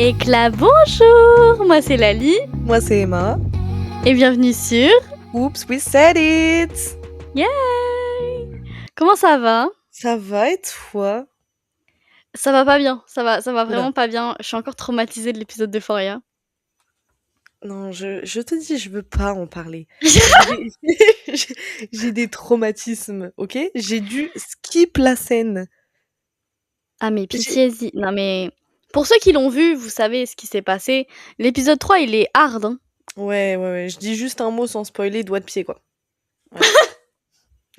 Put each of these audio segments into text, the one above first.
Éclat, bonjour. Moi c'est Lali. Moi c'est Emma. Et bienvenue sur Oops, we said it. Yay. Comment ça va? Ça va et toi? Ça va pas bien, ça va Oula. vraiment pas bien. Je suis encore traumatisée de l'épisode d'Euphoria. Non, je te dis, je veux pas en parler. J'ai des traumatismes, ok? J'ai dû skip la scène. Ah mais pitié-y. Non mais pour ceux qui l'ont vu, vous savez ce qui s'est passé. L'épisode 3, il est hard. Hein. Ouais. Je dis juste un mot sans spoiler, doigt de pied, quoi. Ouais.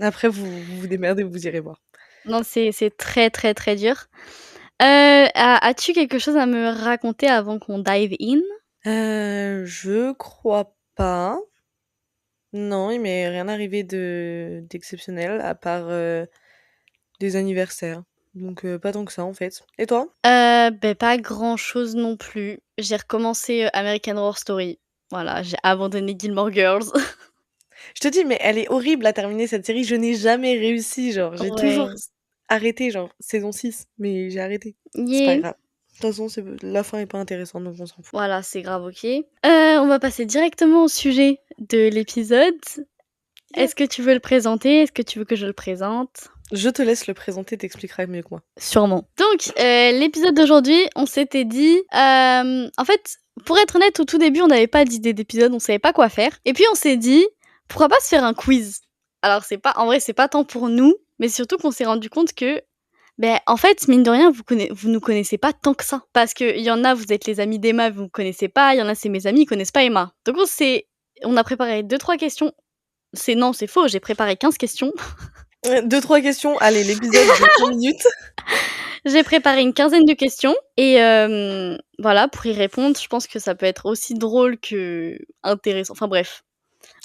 Après, vous démerdez, vous irez voir. Non, c'est très très très dur. As-tu quelque chose à me raconter avant qu'on dive in? Je crois pas. Non, il m'est rien arrivé d'exceptionnel à part des anniversaires. Donc pas tant que ça en fait. Et toi? Pas grand-chose non plus. J'ai recommencé American Horror Story. Voilà, j'ai abandonné Gilmore Girls. Je te dis, mais elle est horrible à terminer cette série. Je n'ai jamais réussi. Genre, j'ai toujours Ouais. arrêté, genre saison 6, mais j'ai arrêté. C'est pas Yeah. grave. De toute façon, la fin est pas intéressante, donc on s'en fout. Voilà, c'est grave, ok. On va passer directement au sujet de l'épisode. Yeah. Est-ce que tu veux le présenter? Est-ce que tu veux que je le présente? Je te laisse le présenter, t'expliqueras mieux que moi. Sûrement. Donc, l'épisode d'aujourd'hui, on s'était dit... en fait, pour être honnête, au tout début, on n'avait pas d'idée d'épisode, on savait pas quoi faire. Et puis, on s'est dit, pourquoi pas se faire un quiz? Alors, en vrai, c'est pas tant pour nous, mais surtout qu'on s'est rendu compte que... en fait, mine de rien, vous nous connaissez pas tant que ça. Parce qu'il y en a, vous êtes les amis d'Emma, vous me connaissez pas. Il y en a, c'est mes amis, ils connaissent pas Emma. Donc on a préparé 2-3 questions. C'est faux, j'ai préparé 15 questions. 2-3 questions, allez, l'épisode de 5 minutes. J'ai préparé une quinzaine de questions. Et voilà, pour y répondre, je pense que ça peut être aussi drôle que intéressant. Enfin bref,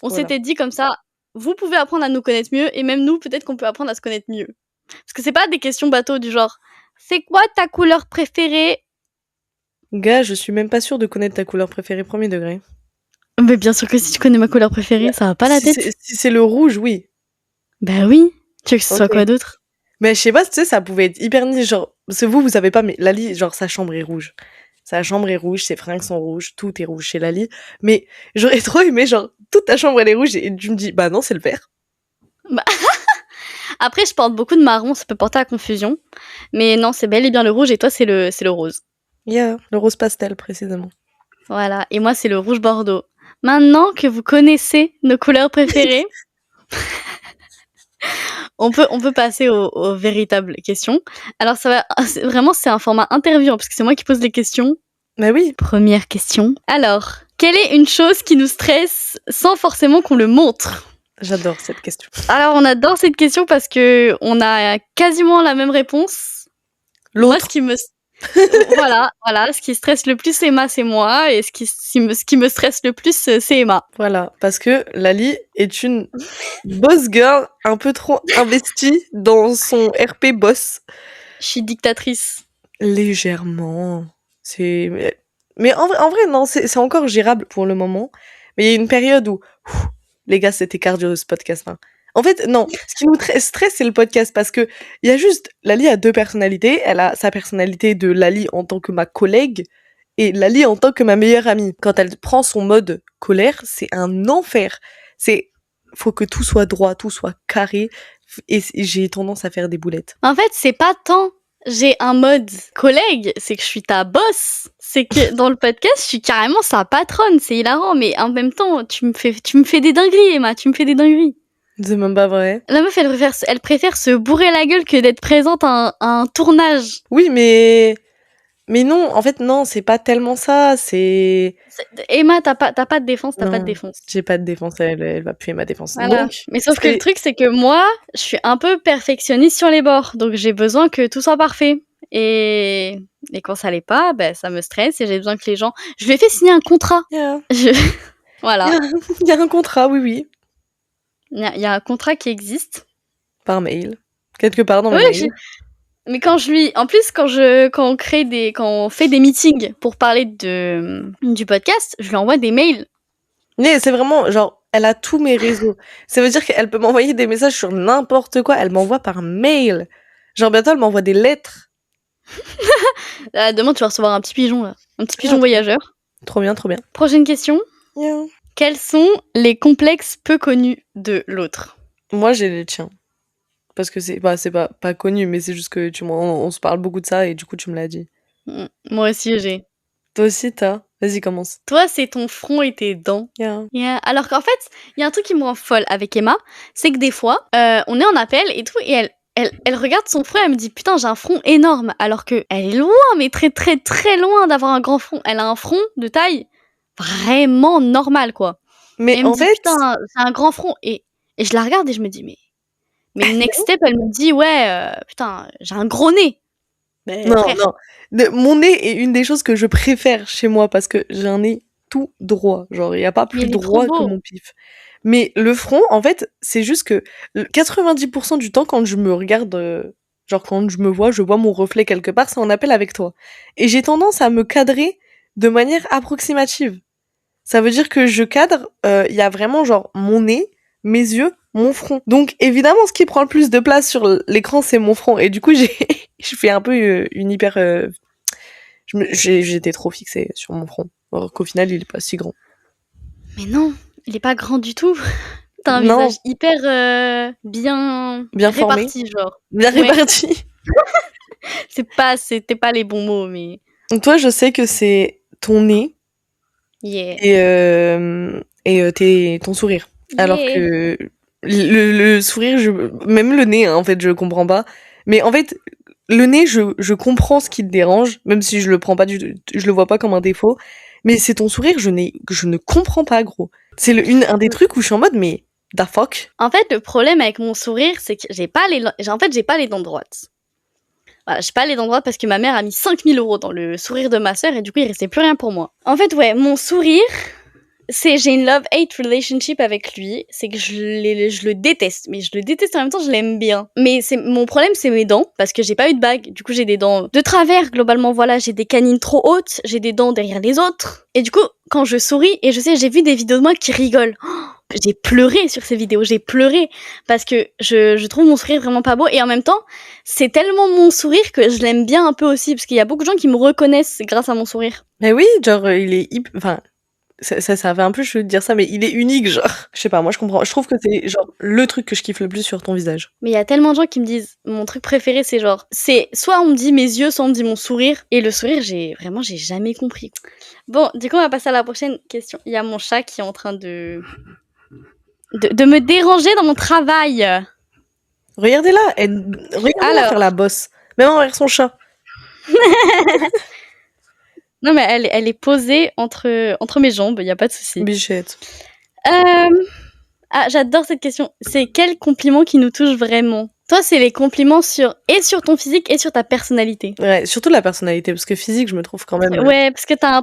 on Voilà. s'était dit comme ça, vous pouvez apprendre à nous connaître mieux. Et même nous, peut-être qu'on peut apprendre à se connaître mieux. Parce que c'est pas des questions bateau du genre « C'est quoi ta couleur préférée ?» Gars, je suis même pas sûre de connaître ta couleur préférée, premier degré. Mais bien sûr que si tu connais ma couleur préférée, ça va pas la tête. Si c'est le rouge, oui. Bah oui. Tu veux que ce soit quoi d'autre? Mais je sais pas, tu sais, ça pouvait être hyper niche, genre... Parce que vous savez pas, mais Lali, genre, sa chambre est rouge. Sa chambre est rouge, ses fringues sont rouges, tout est rouge chez Lali. Mais j'aurais trop aimé, genre, toute ta chambre, elle est rouge, et tu me dis, bah non, c'est le vert. Bah... Après, je porte beaucoup de marron, ça peut porter à confusion. Mais non, c'est bel et bien le rouge, et toi, c'est le rose. Yeah, le rose pastel, précisément. Voilà, et moi, c'est le rouge bordeaux. Maintenant que vous connaissez nos couleurs préférées, on peut passer aux véritables questions. Alors, c'est un format interview, parce que c'est moi qui pose les questions. Bah oui. Première question. Alors, quelle est une chose qui nous stresse sans forcément qu'on le montre? J'adore cette question. Alors, on adore cette question parce que on a quasiment la même réponse. L'autre. Moi, ce qui me... voilà, ce qui stresse le plus Emma, c'est moi, et ce qui me stresse le plus, c'est Emma. Voilà, parce que Lali est une boss girl un peu trop investie dans son RP boss. Je suis dictatrice. Légèrement. Mais en vrai, non, c'est encore gérable pour le moment. Mais il y a une période où... les gars, c'était cardio ce podcast. Hein. En fait, non, ce qui nous stresse, c'est le podcast parce que il y a juste... Lali a deux personnalités. Elle a sa personnalité de Lali en tant que ma collègue et Lali en tant que ma meilleure amie. Quand elle prend son mode colère, c'est un enfer. Faut que tout soit droit, tout soit carré. Et j'ai tendance à faire des boulettes. En fait, c'est pas tant j'ai un mode collègue, c'est que je suis ta boss. C'est que dans le podcast, je suis carrément sa patronne. C'est hilarant, mais en même temps, tu me fais des dingueries, Emma. Tu me fais des dingueries. C'est même pas vrai. La meuf, elle préfère se bourrer la gueule que d'être présente à un tournage. Oui, mais non, en fait, non, c'est pas tellement ça, Emma, t'as pas de défense, Non, pas de défense. J'ai pas de défense, elle va puer ma défense. Voilà. Donc, mais sauf que le truc, c'est que moi, je suis un peu perfectionniste sur les bords, donc j'ai besoin que tout soit parfait. Et quand ça l'est pas, ça me stresse et j'ai besoin que les gens... Je lui ai fait signer un contrat. Yeah. Voilà. Il y a un contrat, oui. Il y a un contrat qui existe. Par mail. Quelque part dans le mail. Mais quand on fait des meetings pour parler du podcast, je lui envoie des mails. Mais c'est vraiment, genre, elle a tous mes réseaux. Ça veut dire qu'elle peut m'envoyer des messages sur n'importe quoi. Elle m'envoie par mail. Genre, bientôt, elle m'envoie des lettres. Demain, tu vas recevoir un petit pigeon, là. Un petit pigeon voyageur. Trop bien, trop bien. Prochaine question. Yeah. Quels sont les complexes peu connus de l'autre? Moi, j'ai les tiens. Parce que c'est pas connu, mais c'est juste que on se parle beaucoup de ça et du coup, tu me l'as dit. Moi aussi, j'ai. Toi aussi, t'as? Vas-y, commence. Toi, c'est ton front et tes dents. Yeah. Yeah. Alors qu'en fait, il y a un truc qui me rend folle avec Emma, c'est que des fois, on est en appel et tout, et elle regarde son front et elle me dit putain, j'ai un front énorme, alors que elle est loin, mais très très très loin d'avoir un grand front. Elle a un front de taille vraiment normal, quoi. Et Mais elle me en dit fait, putain, c'est un grand front. Et je la regarde et je me dis mais next step, elle me dit ouais, putain, j'ai un gros nez. Mais non, frère, non. Mon nez est une des choses que je préfère chez moi parce que j'ai un nez tout droit. Genre, il n'y a pas mais plus il est trop droit que beau. mon pif. Mais le front, en fait, c'est juste que 90% du temps, quand je me regarde, genre quand je me vois, je vois mon reflet quelque part, c'est en appel avec toi. Et j'ai tendance à me cadrer de manière approximative. Ça veut dire que je cadre, il y a vraiment genre mon nez, mes yeux, mon front. Donc évidemment, ce qui prend le plus de place sur l'écran, c'est mon front. Et du coup, je fais un peu une hyper... j'étais trop fixée sur mon front. Alors qu'au final, il est pas si grand. Mais non, il est pas grand du tout. T'as un Non, visage hyper bien bien formé, réparti, genre. bien Ouais, réparti. c'était pas les bons mots, mais Donc toi, je sais que c'est ton nez yeah. et ton sourire. Alors Yeah. que le sourire, même le nez, hein, en fait, je comprends pas. Mais en fait, le nez, je comprends ce qui te dérange, même si je le prends pas je le vois pas comme un défaut. Mais c'est ton sourire, je ne comprends pas, gros. C'est un des trucs où je suis en mode, mais the fuck? En fait, le problème avec mon sourire, c'est que j'ai pas les dents droites. Voilà, j'ai pas les dents droites parce que ma mère a mis 5 000 € dans le sourire de ma sœur et du coup, il restait plus rien pour moi. En fait, ouais, mon sourire, j'ai une love-hate relationship avec lui. C'est que je le déteste, mais je le déteste en même temps, je l'aime bien. Mais mon problème, c'est mes dents, parce que j'ai pas eu de bague. Du coup, j'ai des dents de travers, globalement, voilà. J'ai des canines trop hautes, j'ai des dents derrière les autres. Et du coup, quand je souris, et je sais, j'ai vu des vidéos de moi qui rigolent. J'ai pleuré sur ces vidéos, j'ai pleuré parce que je trouve mon sourire vraiment pas beau et en même temps, c'est tellement mon sourire que je l'aime bien un peu aussi parce qu'il y a beaucoup de gens qui me reconnaissent grâce à mon sourire. Mais oui, genre, il est enfin, ça fait un peu chelou de dire ça, mais il est unique, genre. Je sais pas, moi je comprends. Je trouve que c'est genre le truc que je kiffe le plus sur ton visage. Mais il y a tellement de gens qui me disent, mon truc préféré c'est genre, c'est soit on me dit mes yeux, soit on me dit mon sourire. Et le sourire, j'ai jamais compris. Bon, du coup on va passer à la prochaine question. Il y a mon chat qui est en train de me déranger dans mon travail. Regardez-la, regardez-la Alors, faire la bosse. Même envers son chat. non mais elle est posée entre mes jambes, il y a pas de souci. Bichette. Ah, j'adore cette question. C'est quel compliment qui nous touche vraiment? Toi, c'est les compliments sur ton physique et sur ta personnalité. Ouais, surtout la personnalité, parce que physique, je me trouve quand même... Ouais, parce que t'as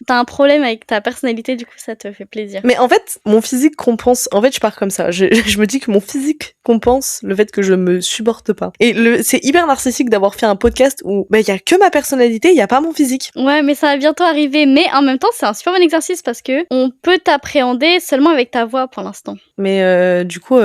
un problème avec ta personnalité, du coup, ça te fait plaisir. Mais en fait, mon physique compense... En fait, je pars comme ça. Je me dis que mon physique compense le fait que je me supporte pas. Et c'est hyper narcissique d'avoir fait un podcast où il y a que ma personnalité, il y a pas mon physique. Ouais, mais ça va bientôt arriver. Mais en même temps, c'est un super bon exercice parce que on peut t'appréhender seulement avec ta voix pour l'instant. Mais du coup...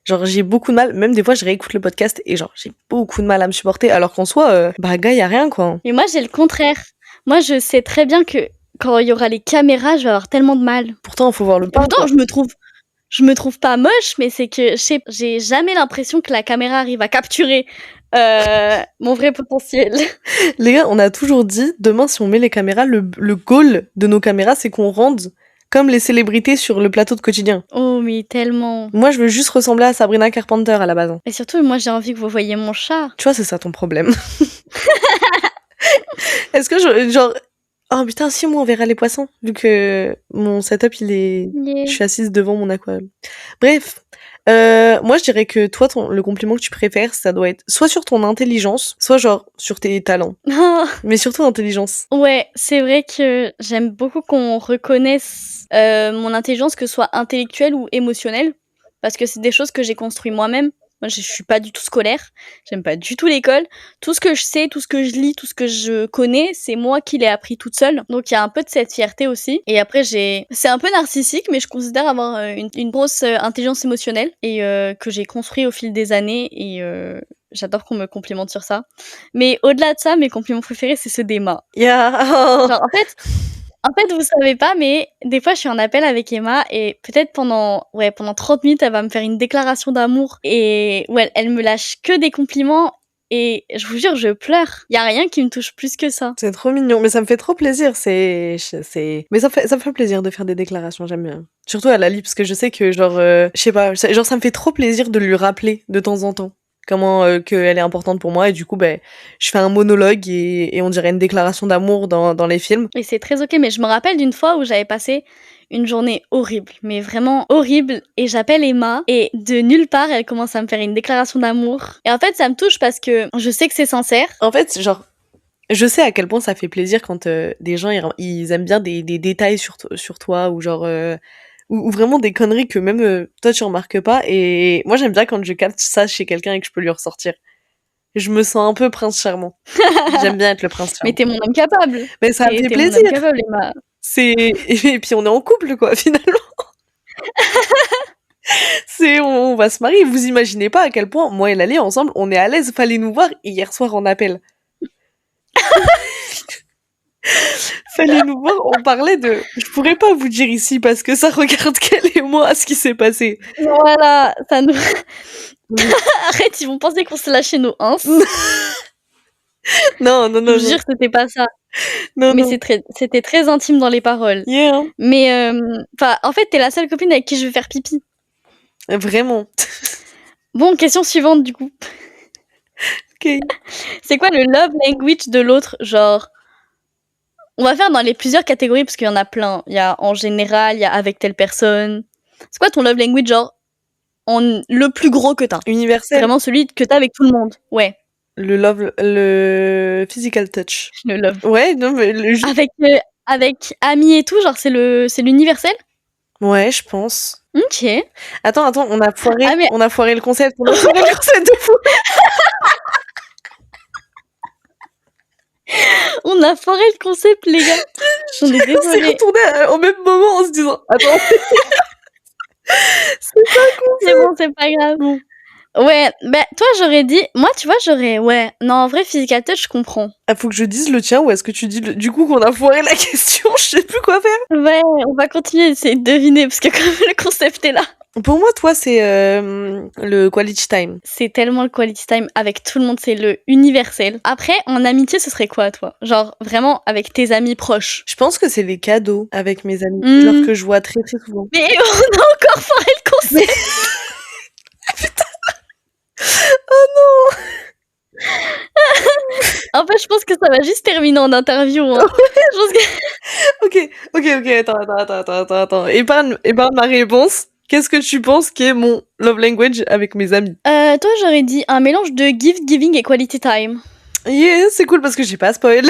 genre, j'ai beaucoup de mal, même des fois, je réécoute le podcast et genre, j'ai beaucoup de mal à me supporter, alors qu'en soi, gars, y a rien, quoi. Mais moi, j'ai le contraire. Moi, je sais très bien que quand il y aura les caméras, je vais avoir tellement de mal. Pourtant, faut voir le pas. Pourtant, je me trouve pas moche, mais c'est que j'ai jamais l'impression que la caméra arrive à capturer mon vrai potentiel. Les gars, on a toujours dit, demain, si on met les caméras, le goal de nos caméras, c'est qu'on rende comme les célébrités sur le plateau de Quotidien. Oh, mais tellement. Moi, je veux juste ressembler à Sabrina Carpenter à la base. Et surtout, moi, j'ai envie que vous voyiez mon chat. Tu vois, c'est ça ton problème. Est-ce que genre... Oh putain, si, moi, on verra les poissons, vu que mon setup, Yeah. Je suis assise devant mon aquarium. Bref, moi, je dirais que toi, le compliment que tu préfères, ça doit être soit sur ton intelligence, soit genre sur tes talents. Mais surtout intelligence. Ouais, c'est vrai que j'aime beaucoup qu'on reconnaisse mon intelligence, que ce soit intellectuelle ou émotionnelle, parce que c'est des choses que j'ai construites moi-même. Moi, je suis pas du tout scolaire, j'aime pas du tout l'école. Tout ce que je sais, tout ce que je lis, tout ce que je connais, c'est moi qui l'ai appris toute seule. Donc il y a un peu de cette fierté aussi. Et après, c'est un peu narcissique, mais je considère avoir une grosse intelligence émotionnelle et que j'ai construit au fil des années. Et j'adore qu'on me complimente sur ça. Mais au-delà de ça, mes compliments préférés, c'est ceux d'Emma. Yeah. Genre, en fait, vous savez pas, mais des fois, je suis en appel avec Emma et peut-être pendant 30 minutes, elle va me faire une déclaration d'amour et ouais, elle me lâche que des compliments et je vous jure, je pleure. Y a rien qui me touche plus que ça. C'est trop mignon, mais ça me fait trop plaisir. Mais ça me fait plaisir de faire des déclarations, j'aime bien. Surtout à Lali, parce que je sais que genre, je sais pas, genre ça me fait trop plaisir de lui rappeler de temps en temps comment qu'elle est importante pour moi et du coup ben je fais un monologue et on dirait une déclaration d'amour dans les films. Et c'est très ok, mais je me rappelle d'une fois où j'avais passé une journée horrible, mais vraiment horrible, et j'appelle Emma, et de nulle part, elle commence à me faire une déclaration d'amour. Et en fait, ça me touche parce que je sais que c'est sincère. En fait, genre, je sais à quel point ça fait plaisir quand des gens ils aiment bien des détails sur toi ou genre ou vraiment des conneries que même toi tu remarques pas, et moi j'aime bien quand je capte ça chez quelqu'un et que je peux lui ressortir. Je me sens un peu prince charmant. J'aime bien être le prince charmant. Mais t'es mon homme capable. Mais ça me fait T'es plaisir. mon homme capable, Emma. Et puis on est en couple quoi finalement. On va se marier. Vous imaginez pas à quel point moi et Lali ensemble on est à l'aise. Fallait nous voir hier soir en appel. Fallait nous voir, on parlait de... Je pourrais pas vous dire ici parce que ça regarde qu'elle et moi ce qui s'est passé. Voilà, ça nous... Arrête, ils vont penser qu'on s'est lâché nos ins. Non. Je veux dire, c'était pas ça. Non. C'était très intime dans les paroles. Yeah. Mais, en fait, t'es la seule copine avec qui je vais faire pipi. Vraiment. Bon, question suivante, du coup. Ok. C'est quoi le love language de l'autre? Genre, on va faire dans les plusieurs catégories parce qu'il y en a plein. Il y a en général, il y a avec telle personne. C'est quoi ton love language, genre, le plus gros que t'as? Universel. Vraiment celui que t'as avec tout le monde. Ouais. Le physical touch. Le love. Ouais, non, mais avec amis et tout, genre, c'est l'universel? Ouais, je pense. Ok. Attends, on a foiré le concept. On a foiré le concept de fou. On a foiré le concept, les gars. J'en ai désolé. On s'est retourné au même moment en se disant attends. C'est pas con. C'est bon, c'est pas grave. Bon. Ouais, bah toi j'aurais dit, moi tu vois ouais, non en vrai physical touch je comprends. Ah, faut que je dise le tien ou est-ce que tu dis du coup qu'on a foiré la question, je sais plus quoi faire. Ouais, on va continuer d'essayer de deviner parce que quand même le concept est là. Pour moi, toi, c'est le quality time. C'est tellement le quality time avec tout le monde, c'est le universel. Après, en amitié, ce serait quoi, toi? Genre, vraiment, avec tes amis proches? Je pense que c'est les cadeaux avec mes amis, genre que je vois très très souvent. Mais on a encore foiré le concept. Putain. Oh non. En fait, je pense que ça va juste terminer en interview. Hein. Je pense que... Ok, attends. Épargne ma réponse. Qu'est-ce que tu penses qui est mon love language avec mes amis? Toi, j'aurais dit un mélange de gift giving et quality time. Yeah, c'est cool parce que j'ai pas spoil.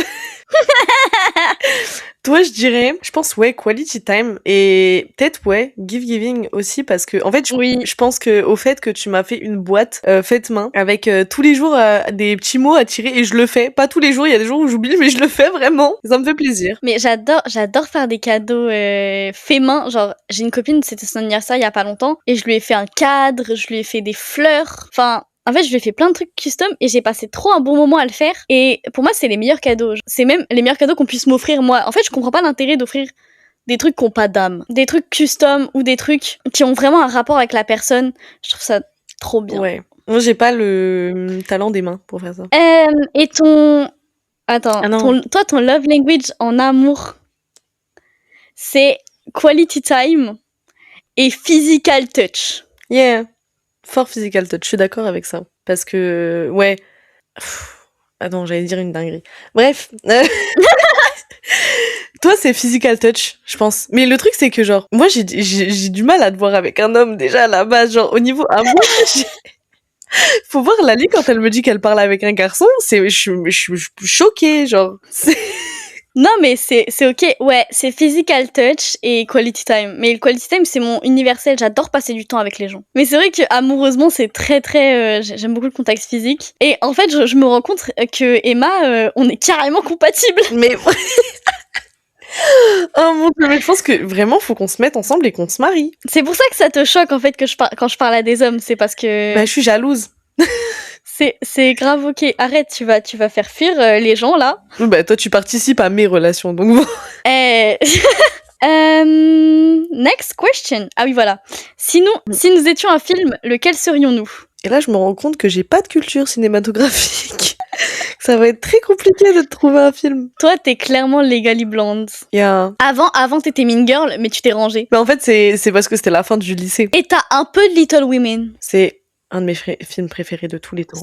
Toi, je pense ouais, quality time et peut-être ouais, gift giving aussi parce que en fait, je pense que au fait que tu m'as fait une boîte faite main avec tous les jours des petits mots à tirer et je le fais. Pas tous les jours, il y a des jours où j'oublie, mais je le fais vraiment. Ça me fait plaisir. Mais j'adore faire des cadeaux faits main. Genre, j'ai une copine, c'était son anniversaire il y a pas longtemps et je lui ai fait un cadre, je lui ai fait des fleurs. Enfin. En fait, je lui ai fait plein de trucs custom et j'ai passé trop un bon moment à le faire. Et pour moi, c'est les meilleurs cadeaux. C'est même les meilleurs cadeaux qu'on puisse m'offrir, moi. En fait, je comprends pas l'intérêt d'offrir des trucs qui ont pas d'âme. Des trucs custom ou des trucs qui ont vraiment un rapport avec la personne. Je trouve ça trop bien. Ouais. Moi, j'ai pas le talent des mains pour faire ça. Et ton... Attends. Toi, ton love language en amour, c'est quality time et physical touch. Yeah. Fort physical touch, je suis d'accord avec ça. Parce que, ouais. Attends, j'allais dire une dinguerie. Bref. Toi, c'est physical touch, je pense. Mais le truc, c'est que, genre, moi, j'ai du mal à te voir avec un homme, déjà, à la base. Genre, au niveau amour, faut voir Lali quand elle me dit qu'elle parle avec un garçon. Je suis choquée, genre. Non, mais c'est ok. Ouais, c'est physical touch et quality time. Mais le quality time, c'est mon universel. J'adore passer du temps avec les gens. Mais c'est vrai que amoureusement, c'est très, très... j'aime beaucoup le contact physique. Et en fait, je me rends compte que Emma, on est carrément compatibles. Mais... oh mon Dieu, mais je pense que vraiment, faut qu'on se mette ensemble et qu'on se marie. C'est pour ça que ça te choque, en fait, quand je parle à des hommes. C'est parce que... Bah, je suis jalouse. C'est grave ok. Arrête, tu vas faire fuir les gens là. Bah toi tu participes à mes relations, donc bon. Next question. Ah oui, voilà. Si nous étions un film, lequel serions-nous? Et là je me rends compte que j'ai pas de culture cinématographique. Ça va être très compliqué de trouver un film. Toi, t'es clairement Legally Blonde. Avant t'étais Mean Girl, mais tu t'es rangée. Mais en fait, c'est parce que c'était la fin du lycée. Et t'as un peu de Little Women. C'est un de mes films préférés de tous les temps.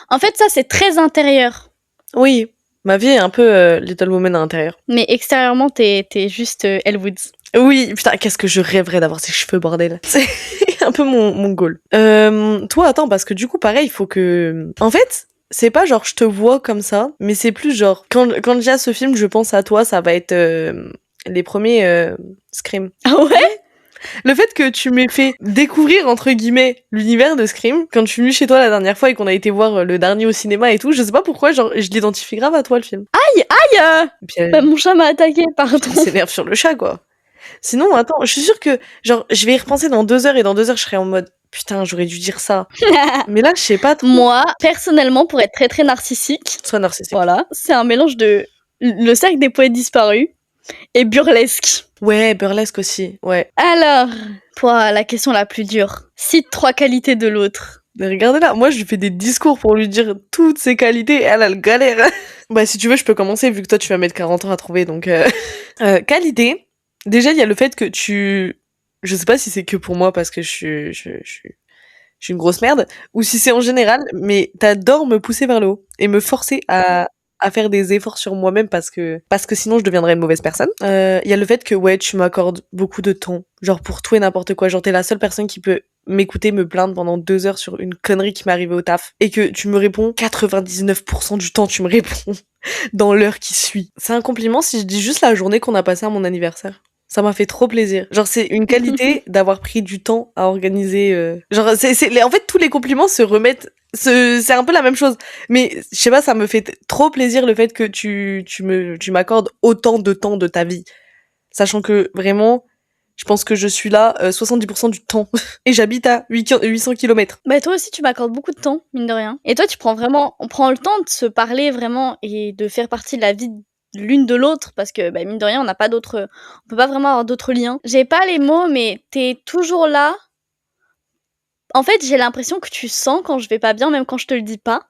En fait, ça, c'est très intérieur. Oui, ma vie est un peu Little Women à l'intérieur. Mais extérieurement, t'es juste Elle Woods. Oui, putain, qu'est-ce que je rêverais d'avoir ces cheveux, bordel. C'est un peu mon goal. Toi, attends, parce que du coup, pareil, il faut que... En fait, c'est pas genre je te vois comme ça, mais c'est plus genre... Quand j'ai ce film, je pense à toi, ça va être les premiers Scream. Ah ouais? Le fait que tu m'aies fait découvrir, entre guillemets, l'univers de Scream, quand je suis venue chez toi la dernière fois et qu'on a été voir le dernier au cinéma et tout, je sais pas pourquoi, genre, je l'identifie grave à toi, le film. Aïe! Mon chat m'a attaqué, pardon. Il s'énerve sur le chat, quoi. Sinon, attends, je suis sûre que, genre, je vais y repenser dans 2 heures et dans 2 heures, je serai en mode, putain, j'aurais dû dire ça. Mais là, je sais pas trop. Moi, personnellement, pour être très très narcissique, Sois narcissique. Voilà, c'est un mélange de Le cercle des poètes disparus et burlesque. Ouais, burlesque aussi, ouais. Alors, pour la question la plus dure, cite 3 qualités de l'autre. Mais regardez là, moi je lui fais des discours pour lui dire toutes ses qualités et elle galère. Bah si tu veux, je peux commencer vu que toi tu vas mettre 40 ans à trouver, donc... qualité, déjà il y a le fait que tu... Je sais pas si c'est que pour moi parce que je suis une grosse merde, ou si c'est en général, mais t'adores me pousser vers le haut et me forcer à faire des efforts sur moi-même parce que sinon je deviendrais une mauvaise personne. Il y a le fait que ouais, tu m'accordes beaucoup de temps, genre pour tout et n'importe quoi, genre t'es la seule personne qui peut m'écouter me plaindre pendant 2 heures sur une connerie qui m'est arrivée au taf et que tu me réponds 99% du temps, tu me réponds dans l'heure qui suit. C'est un compliment si je dis juste la journée qu'on a passée à mon anniversaire. Ça m'a fait trop plaisir. Genre, c'est une qualité d'avoir pris du temps à organiser. Genre, en fait, tous les compliments se remettent. C'est un peu la même chose. Mais je sais pas, ça me fait trop plaisir le fait que tu m'accordes autant de temps de ta vie. Sachant que vraiment, je pense que je suis là 70% du temps. Et j'habite à 800 km. Bah toi aussi tu m'accordes beaucoup de temps, mine de rien. Et toi on prend le temps de se parler vraiment et de faire partie de la vie l'une de l'autre parce que bah, mine de rien on peut pas vraiment avoir d'autres liens. J'ai pas les mots mais t'es toujours là. En fait j'ai l'impression que tu sens quand je vais pas bien même quand je te le dis pas.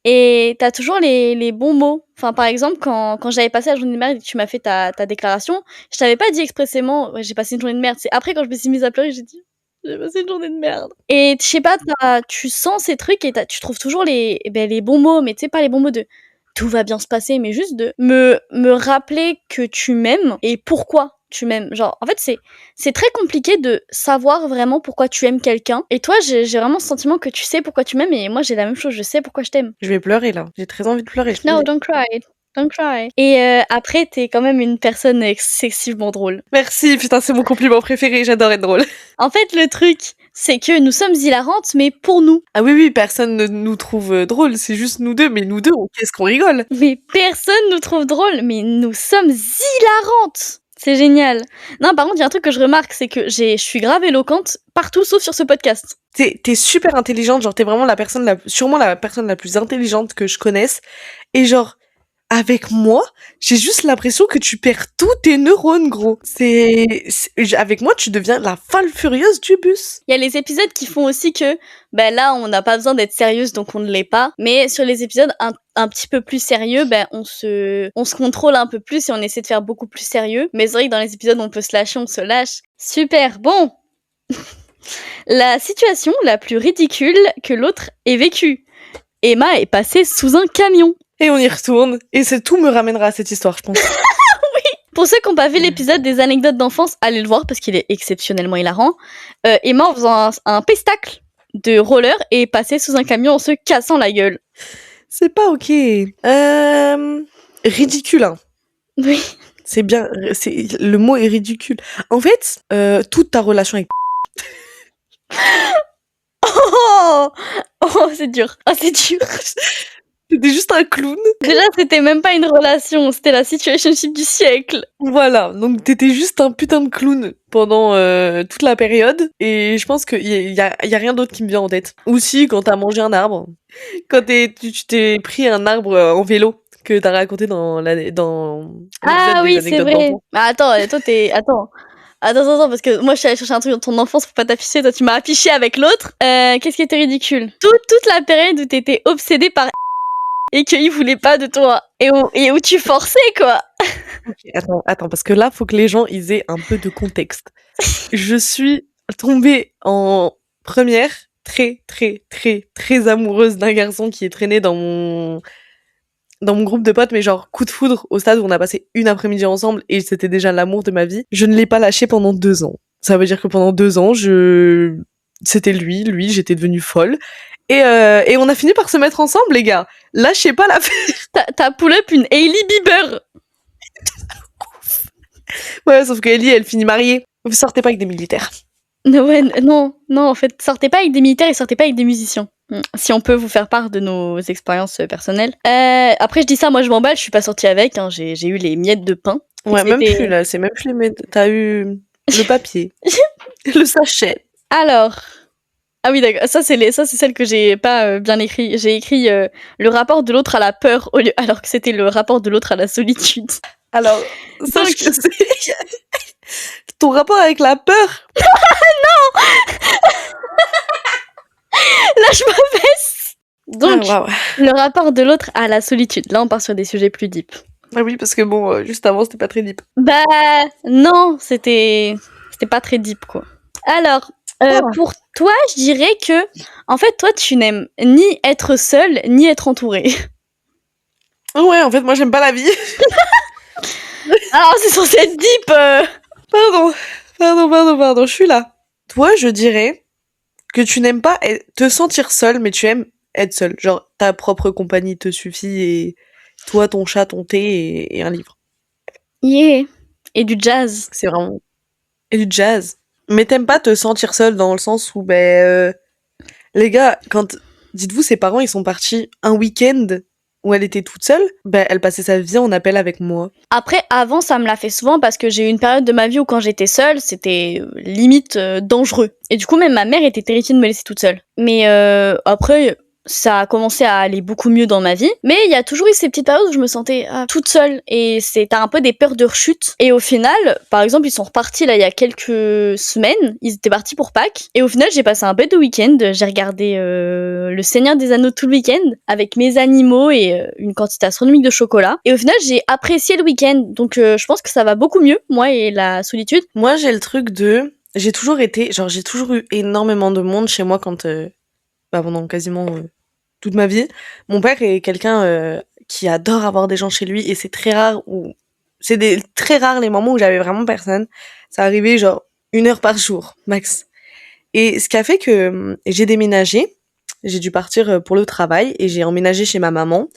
Et t'as toujours les bons mots. Enfin, par exemple, quand j'avais passé la journée de merde et que tu m'as fait ta déclaration, je t'avais pas dit expressément ouais, j'ai passé une journée de merde. C'est après quand je me suis mise à pleurer, j'ai dit j'ai passé une journée de merde. Et je sais pas, tu sens ces trucs et tu trouves toujours les bons mots, mais tu sais pas les bons mots de tout va bien se passer, mais juste de me rappeler que tu m'aimes et pourquoi tu m'aimes. Genre, en fait, c'est très compliqué de savoir vraiment pourquoi tu aimes quelqu'un. Et toi, j'ai vraiment ce sentiment que tu sais pourquoi tu m'aimes et moi, j'ai la même chose, je sais pourquoi je t'aime. Je vais pleurer là. J'ai très envie de pleurer. No, don't cry. Don't cry. Et après, t'es quand même une personne excessivement drôle. Merci, putain, c'est mon compliment préféré, j'adore être drôle. En fait, le truc, c'est que nous sommes hilarantes, mais pour nous. Ah oui, personne ne nous trouve drôle, c'est juste nous deux, mais nous deux, qu'est-ce qu'on rigole. Mais personne nous trouve drôle, mais nous sommes hilarantes. C'est génial. Non, par contre, il y a un truc que je remarque, c'est que je suis grave éloquente partout sauf sur ce podcast. T'es super intelligente, genre t'es vraiment sûrement la personne la plus intelligente que je connaisse. Et genre, avec moi, j'ai juste l'impression que tu perds tous tes neurones, gros. Avec moi, tu deviens la folle furieuse du bus. Il y a les épisodes qui font aussi que, ben là, on n'a pas besoin d'être sérieuse, donc on ne l'est pas. Mais sur les épisodes un petit peu plus sérieux, ben on se contrôle un peu plus et on essaie de faire beaucoup plus sérieux. Mais c'est vrai que dans les épisodes, on peut se lâcher, on se lâche. Super, bon. La situation la plus ridicule que l'autre ait vécue. Emma est passée sous un camion. Et on y retourne, et tout me ramènera à cette histoire, je pense. Oui. Pour ceux qui n'ont pas vu l'épisode des anecdotes d'enfance, allez le voir parce qu'il est exceptionnellement hilarant. Emma, en faisant un pestacle de roller, est passée sous un camion en se cassant la gueule. C'est pas ok. Ridicule, hein. Oui. C'est bien, le mot est ridicule. En fait, toute ta relation avec... Oh, c'est dur. Oh, c'est dur. T'étais juste un clown. Déjà, c'était même pas une relation, c'était la situationship du siècle. Voilà, donc t'étais juste un putain de clown pendant toute la période. Et je pense qu'il y a rien d'autre qui me vient en tête. Ou si, quand t'as mangé un arbre. Quand tu t'es pris un arbre en vélo que t'as raconté dans l'épisode Ah des oui, c'est anecdotes vrai. d'enfants. Mais attends, toi t'es... Attends, parce que moi je suis allée chercher un truc dans ton enfance pour pas t'afficher, toi tu m'as affiché avec l'autre. Qu'est-ce qui était ridicule? Toute la période où t'étais obsédée par et qu'il voulait pas de toi. Et où tu forçais, quoi. Ok, attends, parce que là, faut que les gens ils aient un peu de contexte. Je suis tombée en première très, très, très, très amoureuse d'un garçon qui est traîné dans mon groupe de potes, mais genre coup de foudre au stade où on a passé une après-midi ensemble et c'était déjà l'amour de ma vie. Je ne l'ai pas lâché pendant 2 ans. Ça veut dire que pendant 2 ans, c'était lui, j'étais devenue folle. Et on a fini par se mettre ensemble, les gars. Lâchez pas l'affaire. T'as pull up une Hailey Bieber. Ouais, sauf que Ellie, elle finit mariée. Vous sortez pas avec des militaires. Ouais, non, en fait, sortez pas avec des militaires et sortez pas avec des musiciens. Si on peut vous faire part de nos expériences personnelles. Après, je dis ça, moi je m'emballe, je suis pas sortie avec, hein, j'ai eu les miettes de pain. Ouais, même plus là, c'est même plus les miettes. T'as eu le papier, le sachet. Alors, ah oui, d'accord, ça c'est celle que j'ai pas bien écrit. J'ai écrit le rapport de l'autre à la peur alors que c'était le rapport de l'autre à la solitude. Alors, sache que c'est ton rapport avec la peur. Non. Là, je me baisse. Donc, le rapport de l'autre à la solitude. Là, on part sur des sujets plus deep. Ah oui, parce que bon, juste avant, c'était pas très deep. Bah, non, c'était pas très deep, quoi. Alors, pour toi, je dirais que, en fait, toi, tu n'aimes ni être seule, ni être entourée. Ouais, en fait, moi, j'aime pas la vie. Alors, c'est censé être deep. Pardon, je suis là. Toi, je dirais que tu n'aimes pas te sentir seule, mais tu aimes être seule. Genre, ta propre compagnie te suffit et toi, ton chat, ton thé et un livre. Yeah. Et du jazz. C'est vraiment... Et du jazz. Mais t'aimes pas te sentir seule dans le sens où, les gars, dites-vous, ses parents, ils sont partis un week-end où elle était toute seule, elle passait sa vie en appel avec moi. Après, avant, ça me l'a fait souvent parce que j'ai eu une période de ma vie où quand j'étais seule, c'était limite dangereux. Et du coup, même ma mère était terrifiée de me laisser toute seule. Mais après, ça a commencé à aller beaucoup mieux dans ma vie. Mais il y a toujours eu ces petites périodes où je me sentais toute seule. Et t'as un peu des peurs de rechute. Et au final, par exemple, ils sont repartis là il y a quelques semaines. Ils étaient partis pour Pâques. Et au final, j'ai passé un bête de week-end. J'ai regardé Le Seigneur des Anneaux tout le week-end avec mes animaux et une quantité astronomique de chocolat. Et au final, j'ai apprécié le week-end. Donc je pense que ça va beaucoup mieux, moi et la solitude. Moi, j'ai le truc j'ai toujours eu énormément de monde chez moi quand... pendant quasiment toute ma vie. Mon père est quelqu'un qui adore avoir des gens chez lui et c'est très rare très rares les moments où j'avais vraiment personne. Ça arrivait genre 1 heure par jour, max. Et ce qui a fait que j'ai déménagé, j'ai dû partir pour le travail et j'ai emménagé chez ma maman.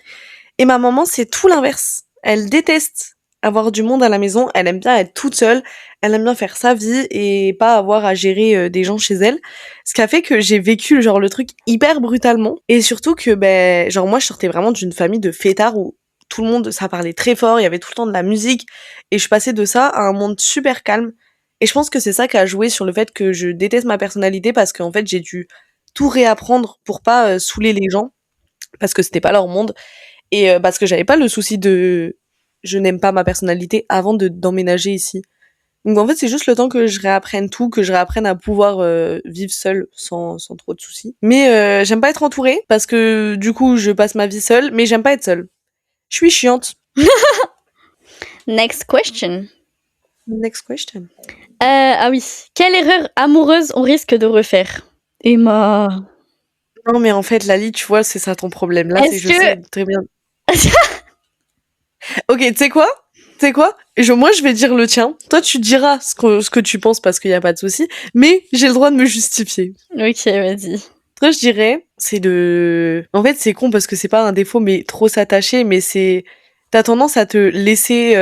Et ma maman, c'est tout l'inverse. Elle déteste avoir du monde à la maison, elle aime bien être toute seule, elle aime bien faire sa vie et pas avoir à gérer des gens chez elle. Ce qui a fait que j'ai vécu genre le truc hyper brutalement et surtout que genre moi je sortais vraiment d'une famille de fêtards où tout le monde ça parlait très fort, il y avait tout le temps de la musique et je passais de ça à un monde super calme. Et je pense que c'est ça qui a joué sur le fait que je déteste ma personnalité parce qu'en fait j'ai dû tout réapprendre pour pas saouler les gens parce que c'était pas leur monde et parce que j'avais pas le souci de je n'aime pas ma personnalité avant d'emménager ici. Donc en fait, c'est juste le temps que je réapprenne tout, que je réapprenne à pouvoir vivre seule sans trop de soucis. Mais j'aime pas être entourée parce que du coup, je passe ma vie seule, mais j'aime pas être seule. Je suis chiante. Next question. Ah oui. Quelle erreur amoureuse on risque de refaire? Emma. Non, mais en fait, Lali, tu vois, c'est ça ton problème. Là, je sais très bien. Ok, tu sais quoi? Moi, je vais dire le tien. Toi, tu diras ce que tu penses parce qu'il y a pas de souci. Mais j'ai le droit de me justifier. Ok, vas-y. Toi, je dirais, en fait, c'est con parce que c'est pas un défaut, mais trop s'attacher, mais t'as tendance à te laisser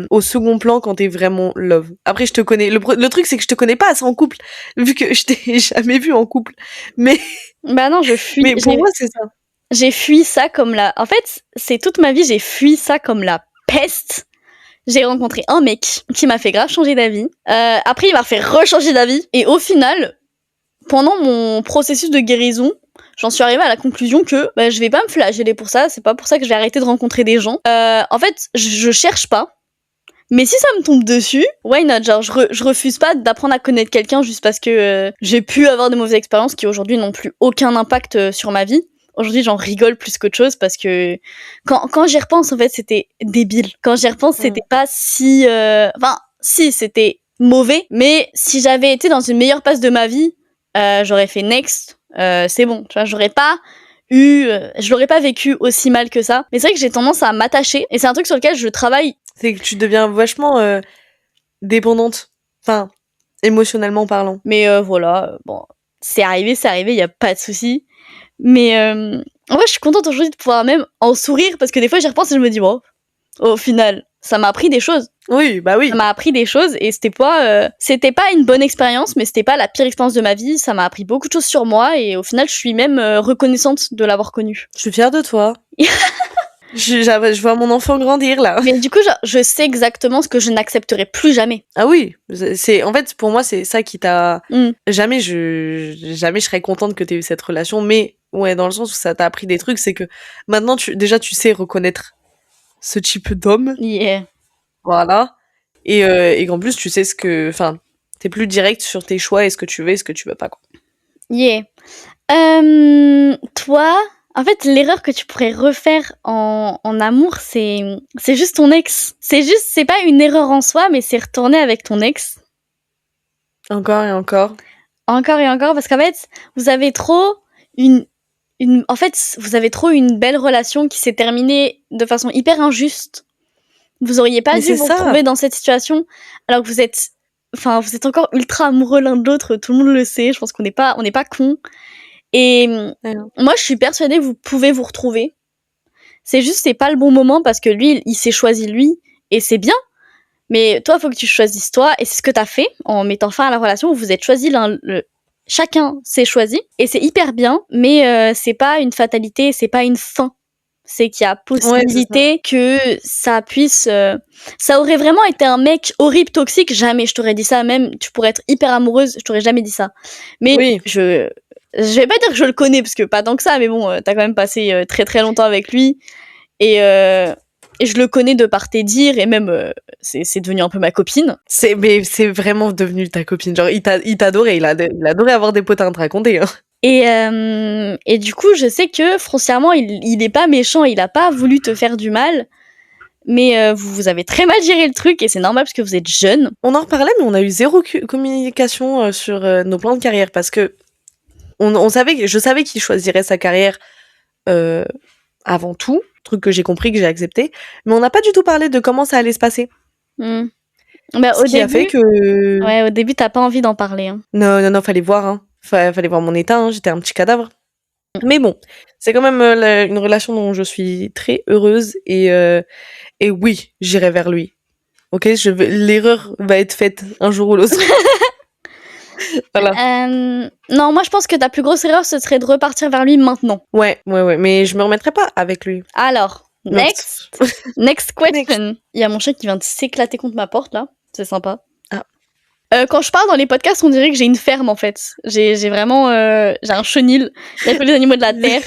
au second plan quand t'es vraiment love. Après, je te connais. Le truc, c'est que je te connais pas assez en couple, vu que je t'ai jamais vu en couple. Mais bah non, je fuis. Mais pour moi, c'est ça. j'ai fui ça comme la... En fait, c'est toute ma vie, j'ai fui ça comme la peste. J'ai rencontré un mec qui m'a fait grave changer d'avis. Après, il m'a fait rechanger d'avis. Et au final, pendant mon processus de guérison, j'en suis arrivée à la conclusion que je vais pas me flageller pour ça. C'est pas pour ça que je vais arrêter de rencontrer des gens. En fait, je cherche pas. Mais si ça me tombe dessus, why not? Genre, je refuse pas d'apprendre à connaître quelqu'un juste parce que j'ai pu avoir de mauvaises expériences qui aujourd'hui n'ont plus aucun impact sur ma vie. Aujourd'hui, j'en rigole plus qu'autre chose parce que quand j'y repense, en fait, c'était débile. Quand j'y repense, c'était pas si... Enfin, si, c'était mauvais. Mais si j'avais été dans une meilleure passe de ma vie, j'aurais fait next. C'est bon, tu vois, je l'aurais pas vécu aussi mal que ça. Mais c'est vrai que j'ai tendance à m'attacher. Et c'est un truc sur lequel je travaille. C'est que tu deviens vachement dépendante. Enfin, émotionnellement parlant. Mais voilà, bon, c'est arrivé, il y a pas de souci. Mais en vrai, je suis contente aujourd'hui de pouvoir même en sourire parce que des fois, j'y repense et je me dis, bon, au final, ça m'a appris des choses. Oui, bah oui. Ça m'a appris des choses et c'était pas une bonne expérience, mais c'était pas la pire expérience de ma vie. Ça m'a appris beaucoup de choses sur moi et au final, je suis même reconnaissante de l'avoir connu. Je suis fière de toi. Je vois mon enfant grandir là. Mais du coup, je sais exactement ce que je n'accepterai plus jamais. Ah oui, en fait pour moi c'est ça qui t'a jamais je serais contente que t'aies eu cette relation, mais ouais, dans le sens où ça t'a appris des trucs, c'est que maintenant tu sais reconnaître ce type d'homme. Yeah. Voilà. Et qu'en plus tu sais t'es plus direct sur tes choix et ce que tu veux et ce que tu veux pas, quoi. Yeah. Toi, en fait, l'erreur que tu pourrais refaire en amour, c'est juste ton ex. C'est pas une erreur en soi, mais c'est retourner avec ton ex. Encore et encore. Encore et encore, parce qu'en fait, vous avez trop une belle relation qui s'est terminée de façon hyper injuste. Vous auriez pas dû vous retrouver dans cette situation, alors que vous êtes encore ultra amoureux l'un de l'autre, tout le monde le sait, je pense qu'on n'est pas cons. Et moi, je suis persuadée que vous pouvez vous retrouver. C'est juste, c'est pas le bon moment parce que lui, il s'est choisi lui, et c'est bien. Mais toi, faut que tu choisisses toi, et c'est ce que t'as fait en mettant fin à la relation où vous êtes choisis chacun s'est choisi, et c'est hyper bien, mais c'est pas une fatalité, c'est pas une fin. C'est qu'il y a possibilité que ça puisse... ça aurait vraiment été un mec horrible, toxique, jamais je t'aurais dit ça. Même, tu pourrais être hyper amoureuse, je t'aurais jamais dit ça. Mais oui. Je vais pas dire que je le connais, parce que pas tant que ça, mais bon, t'as quand même passé très très longtemps avec lui. Et je le connais de par tes dires, et même, c'est devenu un peu ma copine. Mais c'est vraiment devenu ta copine. Genre, il t'adorait, il adorait avoir des potins à te raconter, hein. Et du coup, je sais que foncièrement, il est pas méchant, il a pas voulu te faire du mal, mais vous avez très mal géré le truc et c'est normal parce que vous êtes jeune. On en reparlait, mais on a eu zéro communication sur nos plans de carrière parce que je savais qu'il choisirait sa carrière avant tout, truc que j'ai compris, que j'ai accepté, mais on n'a pas du tout parlé de comment ça allait se passer. Au début, a fait que... Ouais, au début, t'as pas envie d'en parler. Hein. Non, fallait voir, hein. Fallait voir mon état, hein. J'étais un petit cadavre. Mais bon, c'est quand même une relation dont je suis très heureuse et oui, j'irai vers lui. Ok, l'erreur va être faite un jour ou l'autre. Voilà. Non, moi je pense que ta plus grosse erreur ce serait de repartir vers lui maintenant. Ouais, mais je me remettrai pas avec lui. Alors, next question. Il y a mon chat qui vient de s'éclater contre ma porte là, c'est sympa. Quand je parle dans les podcasts, on dirait que j'ai une ferme en fait. J'ai vraiment j'ai un chenil. Il y a tous les animaux de la terre.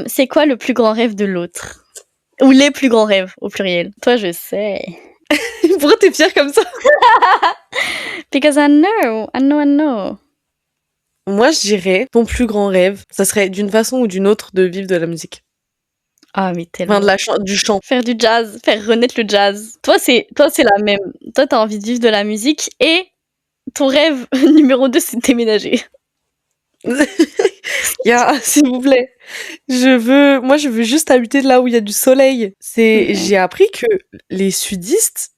C'est quoi le plus grand rêve de l'autre? Ou les plus grands rêves au pluriel? Toi, je sais. Pourquoi t'es fière comme ça? Because I know. Moi, je dirais ton plus grand rêve, ça serait d'une façon ou d'une autre de vivre de la musique. Ah, mais tellement. Enfin, du chant. Faire du jazz, faire renaître le jazz. Toi, c'est la même. Toi, t'as envie de vivre de la musique et ton rêve numéro 2, c'est de déménager. S'il vous plaît. Je veux juste habiter là où il y a du soleil. J'ai appris que les sudistes,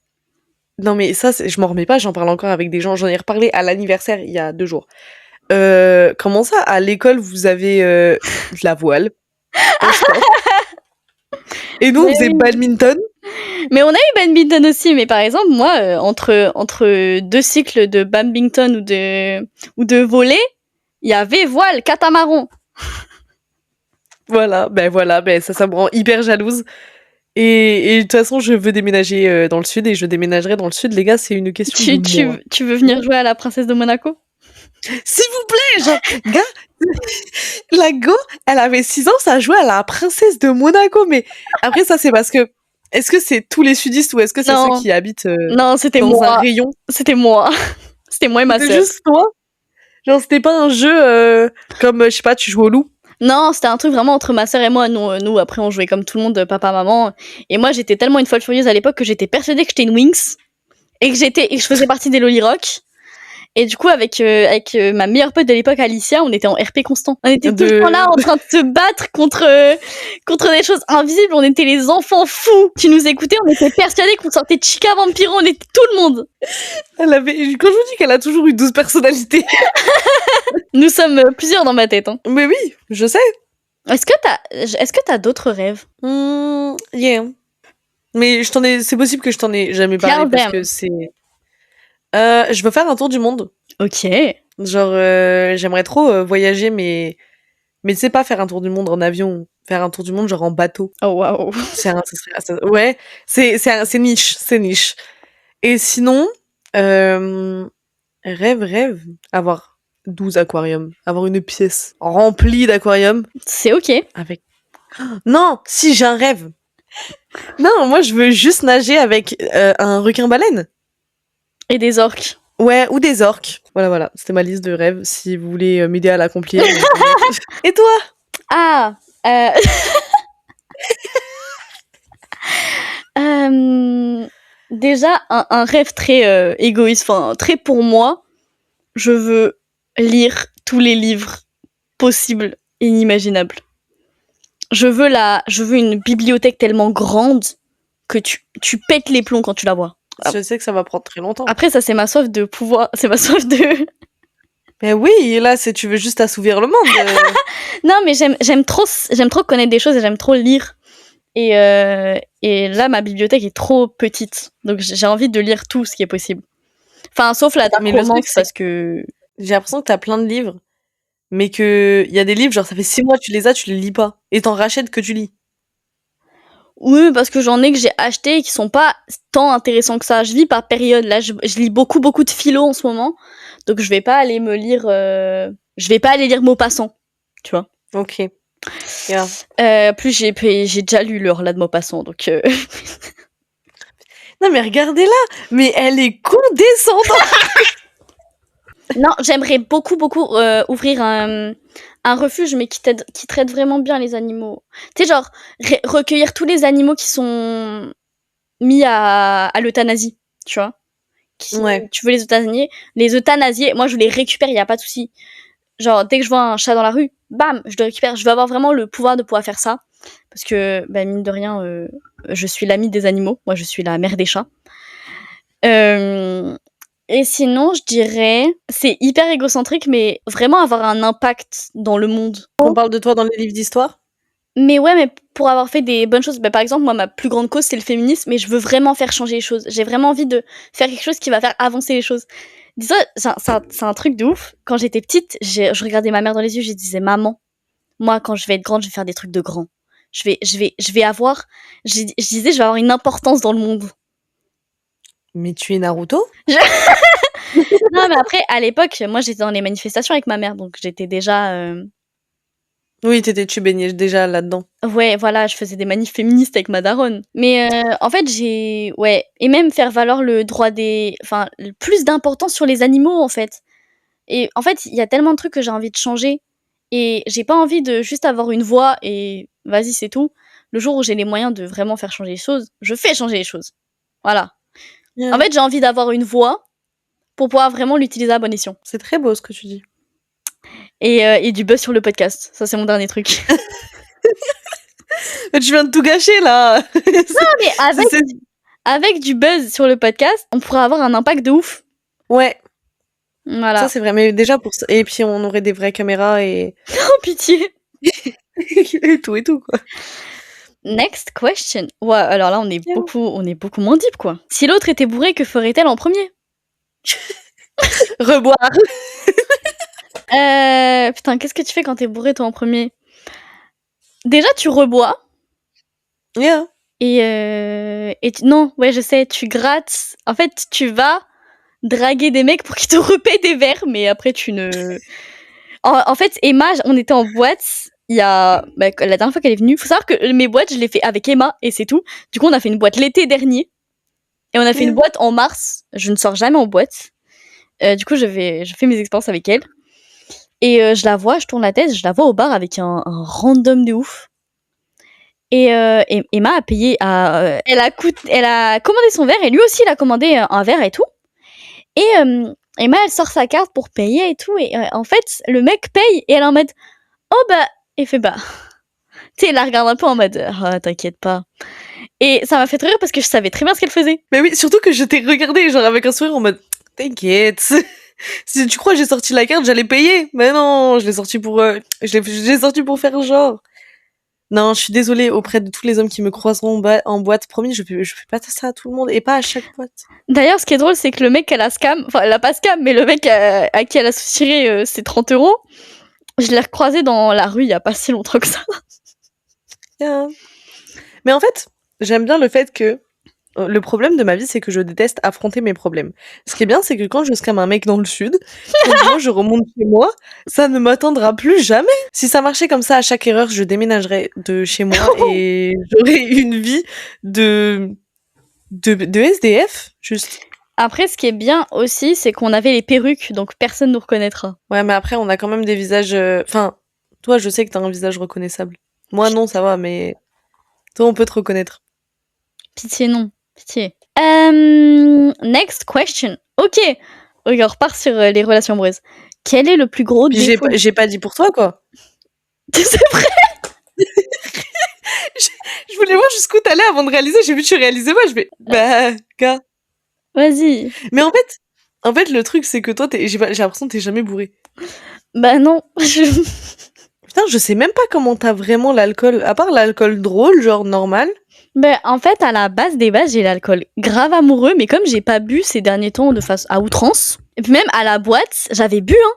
non mais ça, je m'en remets pas, j'en parle encore avec des gens, j'en ai reparlé à l'anniversaire il y a 2 jours. Comment ça, à l'école, vous avez de la voile? Et nous, on faisait badminton. Mais on a eu badminton aussi, mais par exemple, moi, entre 2 cycles de badminton ou de volley, il y avait voile, catamaran. Voilà, ça me rend hyper jalouse. Et de toute façon, je veux déménager dans le sud et je déménagerai dans le sud, les gars, c'est une question de mois. Tu veux venir jouer à la princesse de Monaco? S'il vous plaît, genre, gars, la go, elle avait 6 ans, ça jouait à la princesse de Monaco, mais après, ça, c'est parce que, est-ce que c'est tous les sudistes ou est-ce que c'est Non. ceux qui habitent Non, c'était dans un moi. rayon? C'était moi. C'était moi et ma C'était sœur. juste toi? Genre, c'était pas un jeu comme, je sais pas, tu joues au loup? Non, c'était un truc vraiment entre ma sœur et moi. Nous, après, on jouait comme tout le monde, papa, maman. Et moi, j'étais tellement une folle furieuse à l'époque que j'étais persuadée que j'étais une Winx et que je faisais partie des Loli Rock. Et du coup, avec ma meilleure pote de l'époque, Alicia, on était en RP constant. On était tout le temps là en train de se battre contre des choses invisibles. On était les enfants fous. Tu nous écoutais, on était persuadés qu'on sortait de Chica Vampiro, on était tout le monde. Quand je vous dis qu'elle a toujours eu 12 personnalités. Nous sommes plusieurs dans ma tête. Hein. Mais oui, je sais. Est-ce que t'as d'autres rêves? Yeah. Mais c'est possible que je t'en ai jamais parlé parce que c'est... je veux faire un tour du monde. Ok. Genre, j'aimerais trop voyager, mais tu sais pas faire un tour du monde en avion, faire un tour du monde genre en bateau. Oh waouh. Ouais, c'est niche. Et sinon, rêve, avoir 12 aquariums, avoir une pièce remplie d'aquariums. C'est ok. Avec... Non, si j'ai un rêve. Non, moi je veux juste nager avec un requin-baleine. Et des orques. Ouais, ou des orques. Voilà, c'était ma liste de rêves, si vous voulez m'aider à l'accomplir. Et toi? Ah déjà, un rêve très égoïste, enfin, très pour moi, je veux lire tous les livres possibles et inimaginables. Je veux une bibliothèque tellement grande que tu pètes les plombs quand tu la vois. Je sais que ça va prendre très longtemps. Après, ça, c'est ma soif de pouvoir. C'est ma soif de. Mais oui, là, tu veux juste assouvir le monde. Non, mais j'aime trop connaître des choses et j'aime trop lire. Et là, ma bibliothèque est trop petite. Donc, j'ai envie de lire tout ce qui est possible. Enfin, sauf la Dark Romance, parce que... J'ai l'impression que t'as plein de livres, mais que y a des livres, genre, ça fait 6 mois que tu les lis pas. Et t'en rachètes que tu lis. Oui, parce que j'en ai que j'ai acheté et qui sont pas tant intéressants que ça. Je lis par période. Là, je lis beaucoup de philo en ce moment. Donc, je vais pas aller me lire... Je vais pas aller lire Maupassant, tu vois. Ok. Yeah. Plus j'ai déjà lu l'heure là de Maupassant, donc... Non, mais regardez-la. Mais elle est condescendante. Non, j'aimerais beaucoup ouvrir un refuge, mais qui traite vraiment bien les animaux. Tu sais, genre, recueillir tous les animaux qui sont mis à l'euthanasie, tu vois. Ouais. Tu veux les euthanasier, moi je les récupère, y a pas de souci. Genre, dès que je vois un chat dans la rue, bam, je le récupère. Je veux avoir vraiment le pouvoir de pouvoir faire ça. Parce que, bah, mine de rien, je suis l'amie des animaux. Moi, je suis la mère des chats. Et sinon, je dirais, c'est hyper égocentrique, mais vraiment avoir un impact dans le monde. On parle de toi dans les livres d'histoire? Mais ouais, mais pour avoir fait des bonnes choses. Bah, par exemple, moi, ma plus grande cause, c'est le féminisme, mais je veux vraiment faire changer les choses. J'ai vraiment envie de faire quelque chose qui va faire avancer les choses. Dis-toi, c'est un truc de ouf. Quand j'étais petite, je regardais ma mère dans les yeux, je disais, maman, moi, quand je vais être grande, je vais faire des trucs de grand. Je vais avoir, je disais, je vais avoir une importance dans le monde. Mais tu es Naruto? Non, mais après, à l'époque, moi, j'étais dans les manifestations avec ma mère, donc j'étais déjà... Oui, tu baignais déjà là-dedans. Ouais, voilà, je faisais des manifs féministes avec ma daronne. Mais en fait, ouais, et même faire valoir le droit des... Enfin, plus d'importance sur les animaux, en fait. Et en fait, il y a tellement de trucs que j'ai envie de changer. Et j'ai pas envie de juste avoir une voix et vas-y, c'est tout. Le jour où j'ai les moyens de vraiment faire changer les choses, je fais changer les choses. Voilà. En fait, j'ai envie d'avoir une voix pour pouvoir vraiment l'utiliser à bon escient. C'est très beau ce que tu dis. Et du buzz sur le podcast. Ça, c'est mon dernier truc. Tu viens de tout gâcher, là. Non, mais avec du buzz sur le podcast, on pourrait avoir un impact de ouf. Ouais. Voilà. Ça, c'est vrai. Mais déjà, pour ça... Et puis, on aurait des vraies caméras et... Oh, pitié. et tout, quoi. Next question. Ouais, alors là, on est beaucoup moins deep, quoi. Si l'autre était bourré, que ferait-elle en premier? Reboire. Putain, qu'est-ce que tu fais quand t'es bourré, toi, en premier? déjà, tu rebois. Yeah. Non, ouais, je sais, tu grattes. En fait, tu vas draguer des mecs pour qu'ils te repaient des verres, mais après, tu ne. En fait, Emma, on était en boîte. Il y a la dernière fois qu'elle est venue. Faut savoir que mes boîtes, je les fais avec Emma et c'est tout. Du coup, on a fait une boîte l'été dernier et on a fait une boîte en mars. Je ne sors jamais en boîte. Du coup, je fais mes expériences avec elle. Et je la vois, je tourne la tête, je la vois au bar avec un random de ouf. Et Emma a payé, elle a commandé son verre et lui aussi il a commandé un verre et tout. Et Emma elle sort sa carte pour payer et tout. Et en fait, le mec paye et elle est en mode oh bah, et fait bah. Tu sais, elle la regarde un peu en mode ah, t'inquiète pas. Et ça m'a fait très rire parce que je savais très bien ce qu'elle faisait. Mais oui, surtout que je t'ai regardé genre avec un sourire en mode t'inquiète. Si tu crois que j'ai sorti la carte, j'allais payer. Mais non, je l'ai sorti pour je l'ai sorti pour faire genre. Non, je suis désolée auprès de tous les hommes qui me croiseront en boîte. Promis, je fais pas ça à tout le monde et pas à chaque boîte. D'ailleurs, ce qui est drôle, c'est que le mec qu'elle a scam, enfin elle a pas scam, mais le mec à qui elle a soutiré ses 30 €, je l'ai recroisé dans la rue il y a pas si longtemps que ça. Yeah. Mais en fait, j'aime bien le fait que le problème de ma vie, c'est que je déteste affronter mes problèmes. Ce qui est bien, c'est que quand je scam un mec dans le sud, quand moi je remonte chez moi, ça ne m'atteindra plus jamais. Si ça marchait comme ça à chaque erreur, je déménagerais de chez moi et j'aurais une vie de SDF, juste. Après, ce qui est bien aussi, c'est qu'on avait les perruques, donc personne nous reconnaîtra. Ouais, mais après, on a quand même des visages. Enfin, toi, je sais que t'as un visage reconnaissable. Moi, non, ça va, mais toi, on peut te reconnaître. Pitié, non. Pitié. Next question. Ok, on repart sur les relations amoureuses. Quel est le plus gros Puis défaut j'ai pas dit pour toi, quoi. C'est vrai. Je voulais voir jusqu'où t'allais avant de réaliser. J'ai vu que tu réalisais pas. Je fais, bah, gars. Vas-y. Mais en fait, le truc, c'est que toi, j'ai l'impression que t'es jamais bourré. Bah non. Putain, je sais même pas comment t'as vraiment l'alcool. À part l'alcool drôle, genre normal. Ben, en fait, à la base des bases, j'ai l'alcool grave amoureux, mais comme j'ai pas bu ces derniers temps de face à outrance, et puis même à la boîte, j'avais bu, hein.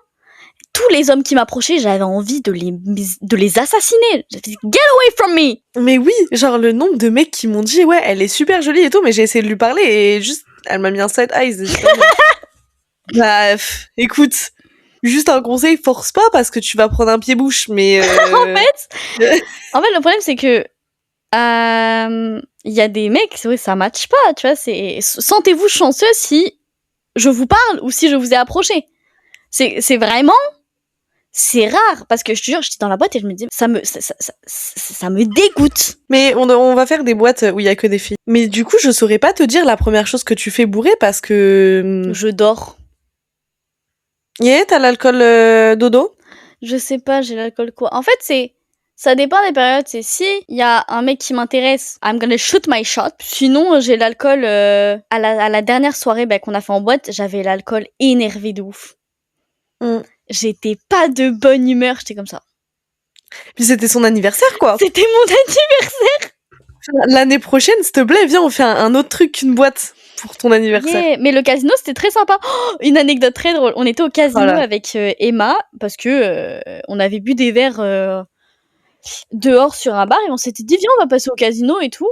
Tous les hommes qui m'approchaient, j'avais envie de les assassiner. J'avais dit, get away from me! Mais oui, genre le nombre de mecs qui m'ont dit, ouais, elle est super jolie et tout, mais j'ai essayé de lui parler et juste, elle m'a mis un side eyes. Bah, écoute, juste un conseil, force pas parce que tu vas prendre un pied-bouche, mais en fait, le problème, c'est que il y a des mecs, ouais, ça matche pas, tu vois. Sentez-vous chanceux si je vous parle ou si je vous ai approché. C'est vraiment, c'est rare parce que je te jure, j'étais dans la boîte et je me dis, ça me dégoûte. Mais on va faire des boîtes où il y a que des filles. Mais du coup, je saurais pas te dire la première chose que tu fais bourrer parce que Je dors. Yeah, t'as l'alcool dodo? Je sais pas, j'ai l'alcool quoi. En fait, ça dépend des périodes. C'est si il y a un mec qui m'intéresse, I'm gonna shoot my shot. Sinon, j'ai l'alcool à la dernière soirée qu'on a fait en boîte, j'avais l'alcool énervé de ouf. J'étais pas de bonne humeur, j'étais comme ça. Puis c'était son anniversaire, quoi. C'était mon anniversaire. L'année prochaine, s'il te plaît, viens, on fait un autre truc qu'une boîte pour ton anniversaire. Yeah. Mais le casino, c'était très sympa. Oh, une anecdote très drôle. On était au casino avec Emma parce que on avait bu des verres dehors sur un bar et on s'était dit viens, on va passer au casino et tout.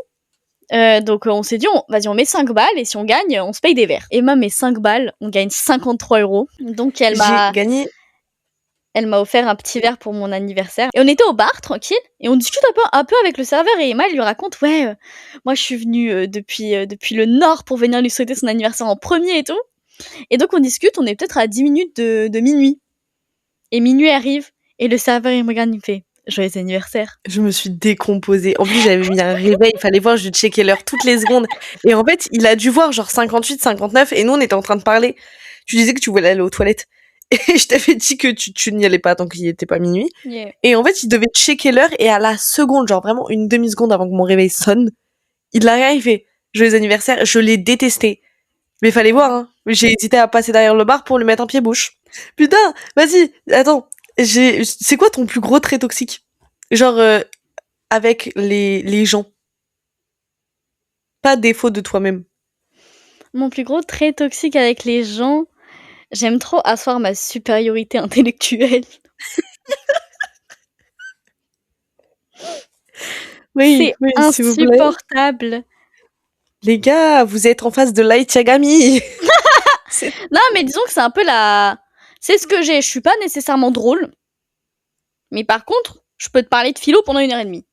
Donc on s'est dit vas-y, on met 5 balles et si on gagne, on se paye des verres. Emma met 5 balles, on gagne 53 €. Donc elle m'a gagné. Elle m'a offert un petit verre pour mon anniversaire. Et on était au bar, tranquille, et on discute un peu avec le serveur, et Emma, elle lui raconte, ouais, moi je suis venue depuis le nord pour venir lui souhaiter son anniversaire en premier et tout. Et donc on discute, on est peut-être à 10 minutes de minuit. Et minuit arrive, et le serveur, il me regarde, il me fait, joyeux anniversaire. Je me suis décomposée. En plus, j'avais mis un réveil, il fallait voir, je checkais l'heure toutes les secondes. Et en fait, il a dû voir genre 58, 59, et nous, on était en train de parler. Tu disais que tu voulais aller aux toilettes. Et je t'avais dit que tu n'y allais pas tant qu'il n'était pas minuit. Yeah. Et en fait, il devait checker l'heure, et à la seconde, genre vraiment une demi-seconde avant que mon réveil sonne, il arrive, il fait joyeux anniversaire. Je l'ai détesté. Mais fallait voir, hein. J'ai hésité à passer derrière le bar pour lui mettre un pied-bouche. Putain, vas-y, attends. C'est quoi ton plus gros trait toxique? Genre, avec les gens. Pas défaut de toi-même. Mon plus gros trait toxique avec les gens, j'aime trop asseoir ma supériorité intellectuelle. Oui, C'est oui, s'il vous plaît. insupportable. Les gars, vous êtes en face de Light Yagami. Non, mais disons que c'est un peu la... C'est ce que j'ai. Je suis pas nécessairement drôle. Mais par contre, je peux te parler de philo pendant 1h30.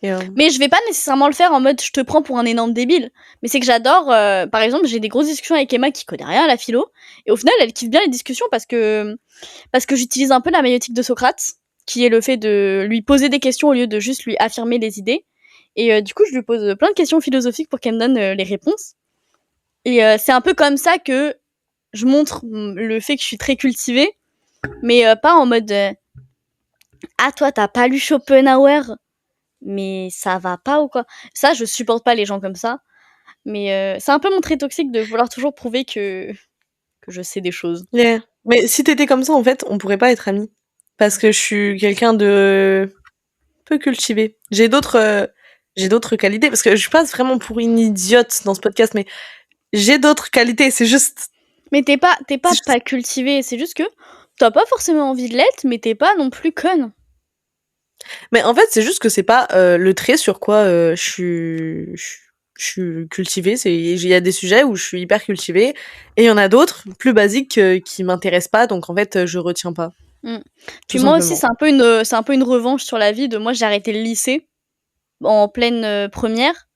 Yeah. Mais je vais pas nécessairement le faire en mode je te prends pour un énorme débile. Mais c'est que j'adore, par exemple, j'ai des grosses discussions avec Emma qui connaît rien à la philo. Et au final, elle kiffe bien les discussions parce que j'utilise un peu la maïotique de Socrate, qui est le fait de lui poser des questions au lieu de juste lui affirmer les idées. Et du coup, je lui pose plein de questions philosophiques pour qu'elle me donne les réponses. Et c'est un peu comme ça que je montre le fait que je suis très cultivée, mais pas en mode ah toi t'as pas lu Schopenhauer, mais ça va pas ou quoi. Ça je supporte pas les gens comme ça, mais c'est un peu mon trait toxique de vouloir toujours prouver que je sais des choses. Yeah. Mais si t'étais comme ça, en fait, on pourrait pas être amis. Parce que je suis quelqu'un de peu cultivé. J'ai d'autres qualités. Parce que je passe vraiment pour une idiote dans ce podcast, mais j'ai d'autres qualités. C'est juste. Mais t'es pas C'est juste- pas cultivé, c'est juste que t'as pas forcément envie de l'être, mais t'es pas non plus conne. Mais en fait, c'est juste que c'est pas le trait sur quoi je suis cultivée. Il y a des sujets où je suis hyper cultivée, et il y en a d'autres plus basiques qui m'intéressent pas. Donc en fait, je retiens pas. Mm. Tout Puis moi aussi, simplement. c'est un peu une revanche sur la vie de moi, j'ai arrêté le lycée en pleine première.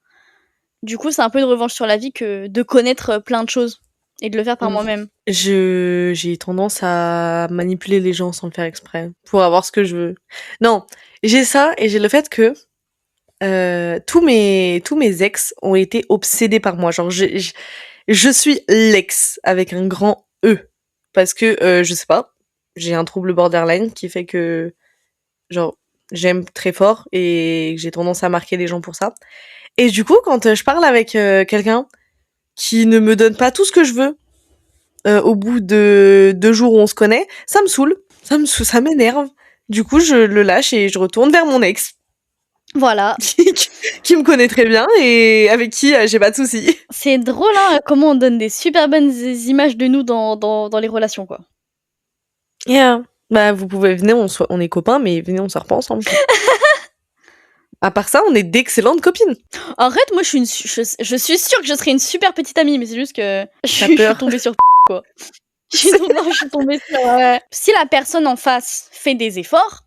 Du coup, c'est un peu une revanche sur la vie que de connaître plein de choses et de le faire par Mm. moi-même. J'ai tendance à manipuler les gens sans le faire exprès pour avoir ce que je veux. Non, j'ai ça et j'ai le fait que tous mes ex ont été obsédés par moi. Genre je suis l'ex avec un grand E parce que je sais pas, j'ai un trouble borderline qui fait que genre j'aime très fort et j'ai tendance à marquer les gens pour ça. Et du coup, quand je parle avec quelqu'un qui ne me donne pas tout ce que je veux au bout de 2 jours où on se connaît, ça me saoule, ça m'énerve. Du coup, je le lâche et je retourne vers mon ex, Voilà. qui me connaît très bien et avec qui j'ai pas de soucis. C'est drôle, hein, comment on donne des super bonnes images de nous dans les relations, quoi. Yeah. Bah, vous pouvez venir, on est copains, mais venez, on sort pas ensemble. À part ça, on est d'excellentes copines. Arrête, moi, je suis sûre que je serais une super petite amie, mais c'est juste que je T'as suis peur. tombée sur quoi. Je suis tombée sur... Si la personne en face fait des efforts,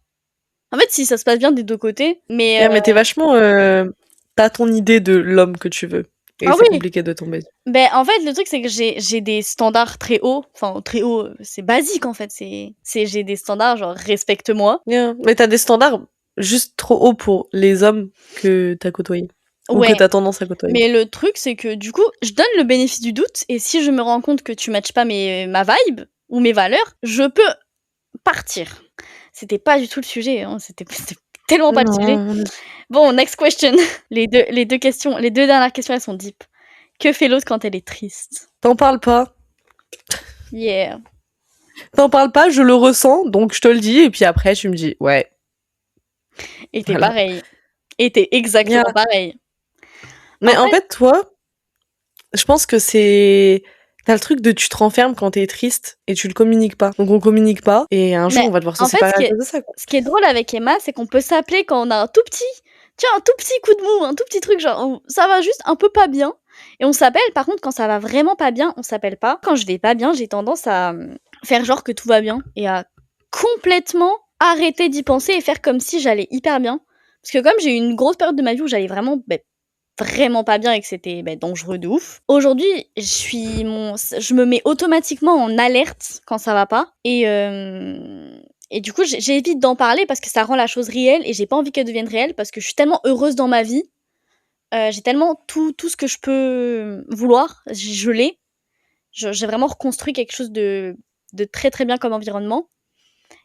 en fait, si ça se passe bien des deux côtés, mais... Yeah, mais t'es vachement... t'as ton idée de l'homme que tu veux. Et Ah c'est oui. compliqué de tomber. Ben, en fait, le truc, c'est que j'ai des standards très hauts. Enfin, très hauts, c'est basique, en fait. J'ai des standards, genre, respecte-moi. Yeah. Mais t'as des standards juste trop hauts pour les hommes que t'as côtoyés. Ou que Ouais. t'as tendance à côtoyer. Mais le truc, c'est que, du coup, je donne le bénéfice du doute, et si je me rends compte que tu matches pas ma vibe, ou mes valeurs, je peux partir. C'était pas du tout le sujet, hein. C'était tellement pas le sujet. Non. Bon, next question. Les deux questions, les deux dernières questions, elles sont deep. Que fait l'autre quand elle est triste? T'en parles pas. Yeah. T'en parles pas, je le ressens, donc je te le dis, et puis après, tu me dis, ouais. Et t'es Voilà. pareil. Et t'es exactement Yeah. pareil. Mais en fait, toi, je pense que t'as le truc de tu te renfermes quand t'es triste et tu le communiques pas. Donc on communique pas et un jour Mais on va devoir se en fait, séparer à cause de ça, quoi. ce qui est drôle avec Emma, c'est qu'on peut s'appeler quand on a un tout petit coup de mou, un tout petit truc, genre ça va juste un peu pas bien. Et on s'appelle, par contre, quand ça va vraiment pas bien, on s'appelle pas. Quand je vais pas bien, j'ai tendance à faire genre que tout va bien et à complètement arrêter d'y penser et faire comme si j'allais hyper bien. Parce que comme j'ai eu une grosse période de ma vie où j'allais vraiment pas bien et que c'était dangereux de ouf. Aujourd'hui, je me mets automatiquement en alerte quand ça va pas et du coup, j'évite d'en parler parce que ça rend la chose réelle et j'ai pas envie qu'elle devienne réelle parce que je suis tellement heureuse dans ma vie. J'ai tellement tout ce que je peux vouloir, je l'ai. J'ai vraiment reconstruit quelque chose de très très bien comme environnement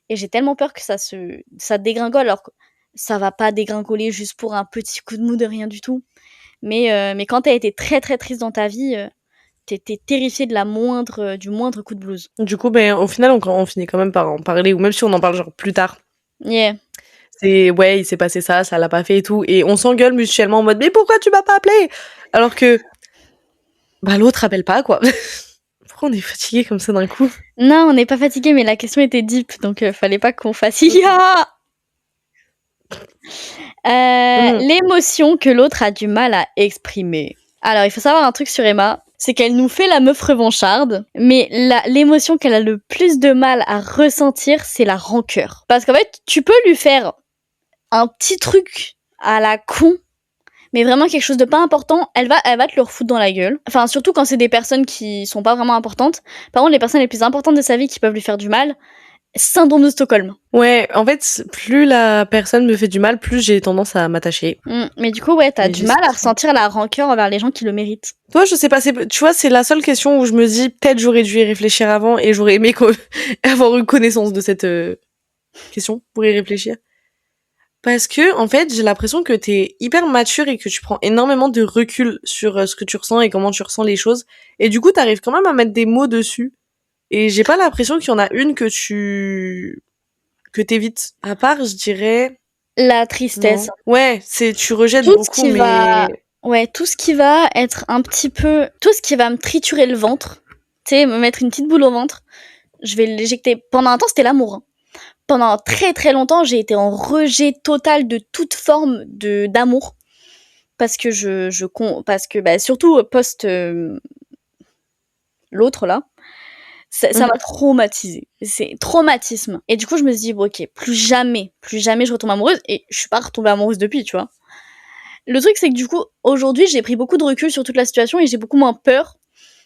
et j'ai tellement peur que ça dégringole alors que ça va pas dégringoler juste pour un petit coup de mou de rien du tout. Mais quand t'as été très très triste dans ta vie, t'es terrifiée de du moindre coup de blues. Du coup, au final, on finit quand même par en parler, ou même si on en parle genre plus tard. Yeah. C'est, ouais, il s'est passé ça l'a pas fait et tout. Et on s'engueule mutuellement en mode, mais pourquoi tu m'as pas appelé? Alors que, l'autre appelle pas, quoi. Pourquoi on est fatigué comme ça d'un coup? Non, on n'est pas fatigué, mais la question était deep, donc fallait pas qu'on fasse ya. L'émotion que l'autre a du mal à exprimer. Alors, il faut savoir un truc sur Emma, c'est qu'elle nous fait la meuf revancharde, mais l'émotion qu'elle a le plus de mal à ressentir, c'est la rancœur. Parce qu'en fait, tu peux lui faire un petit truc à la con, mais vraiment quelque chose de pas important, elle va te le refoutre dans la gueule. Enfin, surtout quand c'est des personnes qui sont pas vraiment importantes. Par contre, les personnes les plus importantes de sa vie qui peuvent lui faire du mal, syndrome de Stockholm. Ouais, en fait, plus la personne me fait du mal, plus j'ai tendance à m'attacher. Mais du coup, ouais, t'as Mais du je mal sais à pas. ressentir la rancœur envers les gens qui le méritent. Toi, je sais pas, tu vois, c'est la seule question où je me dis, peut-être j'aurais dû y réfléchir avant et j'aurais aimé avoir eu connaissance de cette question pour y réfléchir. Parce que, en fait, j'ai l'impression que t'es hyper mature et que tu prends énormément de recul sur ce que tu ressens et comment tu ressens les choses. Et du coup, t'arrives quand même à mettre des mots dessus. Et j'ai pas l'impression qu'il y en a une que t'évites. À part, je dirais... La tristesse. Non. Ouais, tu rejettes Tout ce beaucoup, qui va... mais... Ouais, tout ce qui va être un petit peu... Tout ce qui va me triturer le ventre, tu sais, me mettre une petite boule au ventre, je vais l'éjecter. Pendant un temps, c'était l'amour. Hein. Pendant très très longtemps, j'ai été en rejet total de toute forme d'amour. Parce que parce que, bah, surtout post... l'autre, là. Ça m'a traumatisée. C'est traumatisme. Et du coup, je me suis dit, bon, ok, plus jamais je retombe amoureuse. Et je suis pas retombée amoureuse depuis, tu vois. Le truc, c'est que du coup, aujourd'hui, j'ai pris beaucoup de recul sur toute la situation et j'ai beaucoup moins peur.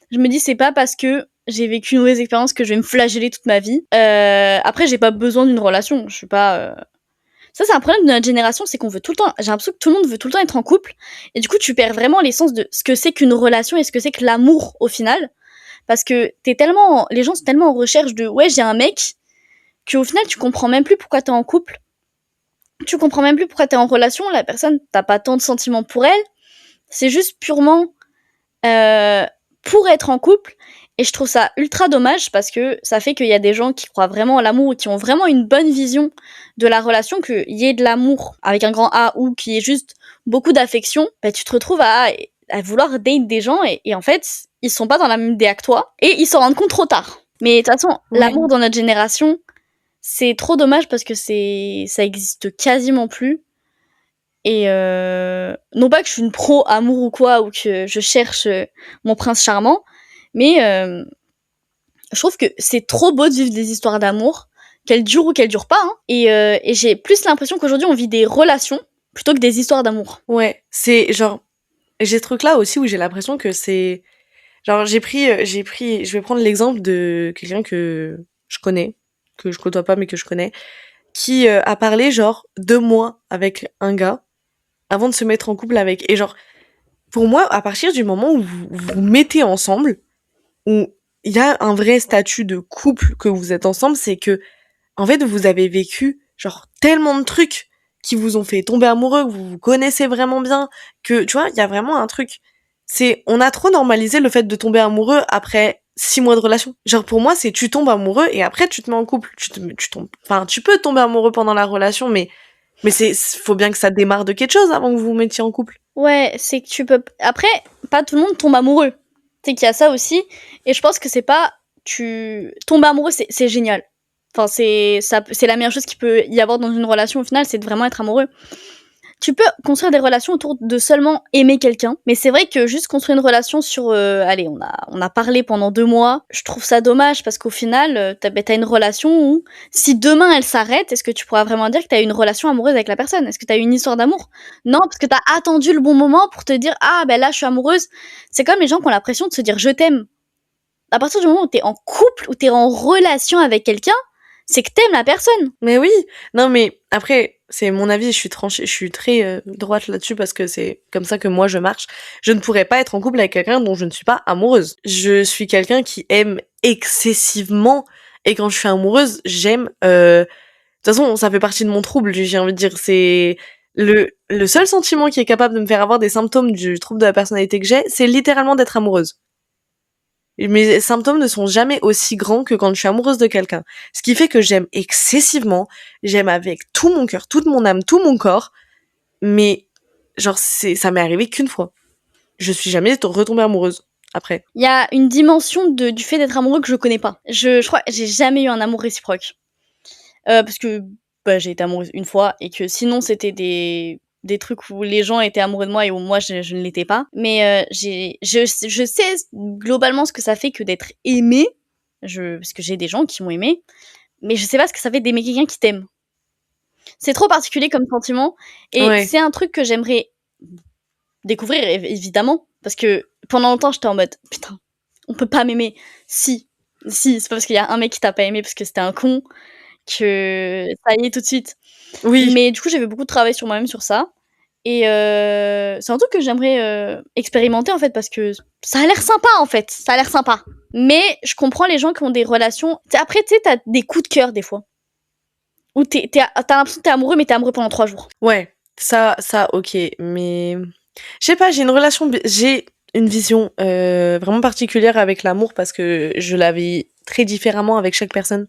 Je me dis, c'est pas parce que j'ai vécu une mauvaise expérience que je vais me flageller toute ma vie. Après, j'ai pas besoin d'une relation. Je suis pas... Ça, c'est un problème de notre génération, c'est qu'on veut tout le temps... J'ai l'impression que tout le monde veut tout le temps être en couple. Et du coup, tu perds vraiment l'essence de ce que c'est qu'une relation et ce que c'est que l'amour, au final. Parce que les gens sont tellement en recherche de ouais, j'ai un mec, qu'au final, tu comprends même plus pourquoi t'es en couple. Tu comprends même plus pourquoi t'es en relation. La personne, t'as pas tant de sentiments pour elle. C'est juste purement pour être en couple. Et je trouve ça ultra dommage parce que ça fait qu'il y a des gens qui croient vraiment à l'amour ou qui ont vraiment une bonne vision de la relation, qu'il y ait de l'amour avec un grand A ou qu'il y ait juste beaucoup d'affection. Bah, tu te retrouves à vouloir date des gens et en fait, ils sont pas dans la même idée que toi et ils s'en rendent compte trop tard. Mais de toute façon, l'amour dans notre génération, c'est trop dommage parce que ça existe quasiment plus. Et non pas que je suis une pro amour ou quoi, ou que je cherche mon prince charmant, mais je trouve que c'est trop beau de vivre des histoires d'amour, qu'elles durent ou qu'elles durent pas. Hein. Et j'ai plus l'impression qu'aujourd'hui on vit des relations plutôt que des histoires d'amour. Ouais, c'est genre... J'ai ce truc-là aussi où j'ai l'impression que c'est... Genre, je vais prendre l'exemple de quelqu'un que je connais, que je côtoie pas mais que je connais, qui a parlé genre 2 mois avec un gars avant de se mettre en couple avec. Et genre, pour moi, à partir du moment où vous vous mettez ensemble, où il y a un vrai statut de couple que vous êtes ensemble, c'est que, en fait, vous avez vécu genre tellement de trucs qui vous ont fait tomber amoureux, que vous vous connaissez vraiment bien, que, tu vois, il y a vraiment un truc. On a trop normalisé le fait de tomber amoureux après 6 mois de relation. Genre, pour moi, c'est tu tombes amoureux et après tu te mets en couple. Tu peux tomber amoureux pendant la relation, mais faut bien que ça démarre de quelque chose avant que vous vous mettiez en couple. Ouais, c'est que tu peux... Après, pas tout le monde tombe amoureux. Tu sais qu'il y a ça aussi. Et je pense que c'est pas... Tomber amoureux, c'est génial. Enfin, c'est la meilleure chose qu'il peut y avoir dans une relation au final, c'est de vraiment être amoureux. Tu peux construire des relations autour de seulement aimer quelqu'un, mais c'est vrai que juste construire une relation sur... allez, on a parlé pendant 2 mois, je trouve ça dommage parce qu'au final, t'as une relation où si demain elle s'arrête, est-ce que tu pourras vraiment dire que t'as eu une relation amoureuse avec la personne? Est-ce que t'as eu une histoire d'amour? Non, parce que t'as attendu le bon moment pour te dire « Ah, ben là, je suis amoureuse ». C'est comme les gens qui ont l'impression de se dire « Je t'aime ». À partir du moment où t'es en couple, où t'es en relation avec quelqu'un, c'est que t'aimes la personne. Mais oui, non mais après, c'est mon avis, je suis très droite là-dessus parce que c'est comme ça que moi je marche. Je ne pourrais pas être en couple avec quelqu'un dont je ne suis pas amoureuse. Je suis quelqu'un qui aime excessivement et quand je suis amoureuse, j'aime... De toute façon, ça fait partie de mon trouble, j'ai envie de dire. C'est le seul sentiment qui est capable de me faire avoir des symptômes du trouble de la personnalité que j'ai, c'est littéralement d'être amoureuse. Mes symptômes ne sont jamais aussi grands que quand je suis amoureuse de quelqu'un. Ce qui fait que j'aime excessivement, j'aime avec tout mon cœur, toute mon âme, tout mon corps, mais genre ça m'est arrivé qu'une fois. Je suis jamais retombée amoureuse après. Il y a une dimension du fait d'être amoureux que je connais pas. Je crois que j'ai jamais eu un amour réciproque. Parce que j'ai été amoureuse une fois et que sinon c'était des trucs où les gens étaient amoureux de moi et où moi je ne l'étais pas. Mais je sais globalement ce que ça fait que d'être aimé, parce que j'ai des gens qui m'ont aimé, mais je sais pas ce que ça fait d'aimer quelqu'un qui t'aime. C'est trop particulier comme sentiment et c'est un truc que j'aimerais découvrir évidemment, parce que pendant longtemps j'étais en mode putain, on peut pas m'aimer. Si, c'est pas parce qu'il y a un mec qui t'a pas aimé parce que c'était un con que ça y est tout de suite. Oui. Mais du coup, j'avais beaucoup de travail sur moi-même sur ça. Et c'est un truc que j'aimerais expérimenter en fait, parce que ça a l'air sympa en fait. Ça a l'air sympa. Mais je comprends les gens qui ont des relations. Après, tu sais, t'as des coups de cœur des fois. Où t'as l'impression que t'es amoureux, mais t'es amoureux pendant 3 jours. Ouais, ça, ok. Mais je sais pas, j'ai une vision vraiment particulière avec l'amour parce que je la vis très différemment avec chaque personne.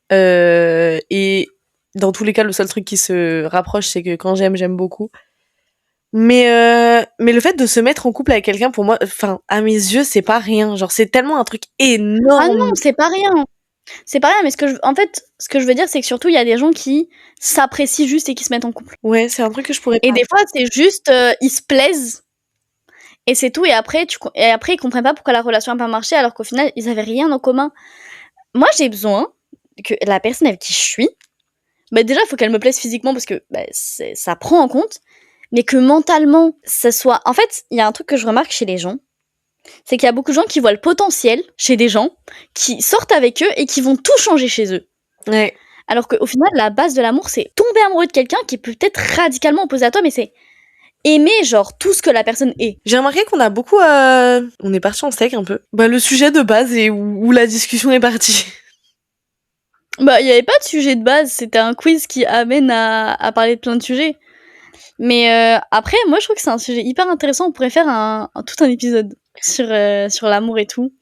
Et dans tous les cas, le seul truc qui se rapproche, c'est que quand j'aime beaucoup. Mais le fait de se mettre en couple avec quelqu'un, pour moi, enfin, à mes yeux, c'est pas rien. Genre, c'est tellement un truc énorme. Ah non, c'est pas rien. C'est pas rien, mais ce que je veux dire, c'est que surtout, il y a des gens qui s'apprécient juste et qui se mettent en couple. Ouais, c'est un truc que je pourrais pas. Et des fois, c'est juste, ils se plaisent. Et c'est tout. Et après, ils comprennent pas pourquoi la relation n'a pas marché, alors qu'au final, ils avaient rien en commun. Moi, j'ai besoin que la personne avec qui je suis, déjà, il faut qu'elle me plaise physiquement parce que ça prend en compte, mais que mentalement, ça soit. En fait, il y a un truc que je remarque chez les gens, c'est qu'il y a beaucoup de gens qui voient le potentiel chez des gens, qui sortent avec eux et qui vont tout changer chez eux. Ouais. Alors qu'au final, la base de l'amour, c'est tomber amoureux de quelqu'un qui est peut-être radicalement opposé à toi, mais c'est aimer genre tout ce que la personne est. J'ai remarqué qu'on a beaucoup on est parti en steak un peu. Le sujet de base et où la discussion est partie. Il y avait pas de sujet de base, c'était un quiz qui amène à parler de plein de sujets. Mais après, moi je trouve que c'est un sujet hyper intéressant, on pourrait faire tout un épisode sur l'amour et tout.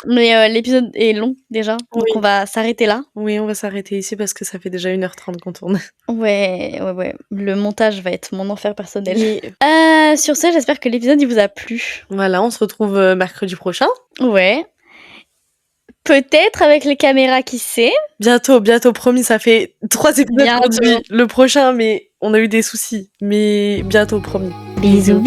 Mais l'épisode est long déjà, donc on va s'arrêter là. Oui, on va s'arrêter ici parce que ça fait déjà 1h30 qu'on tourne. Ouais. Le montage va être mon enfer personnel. Sur ce, j'espère que l'épisode il vous a plu. Voilà, on se retrouve mercredi prochain. Ouais. Peut-être avec les caméras, qui sait. Bientôt, promis, ça fait 3 épisodes qu'on dit le prochain, mais on a eu des soucis. Mais bientôt, promis. Bisous.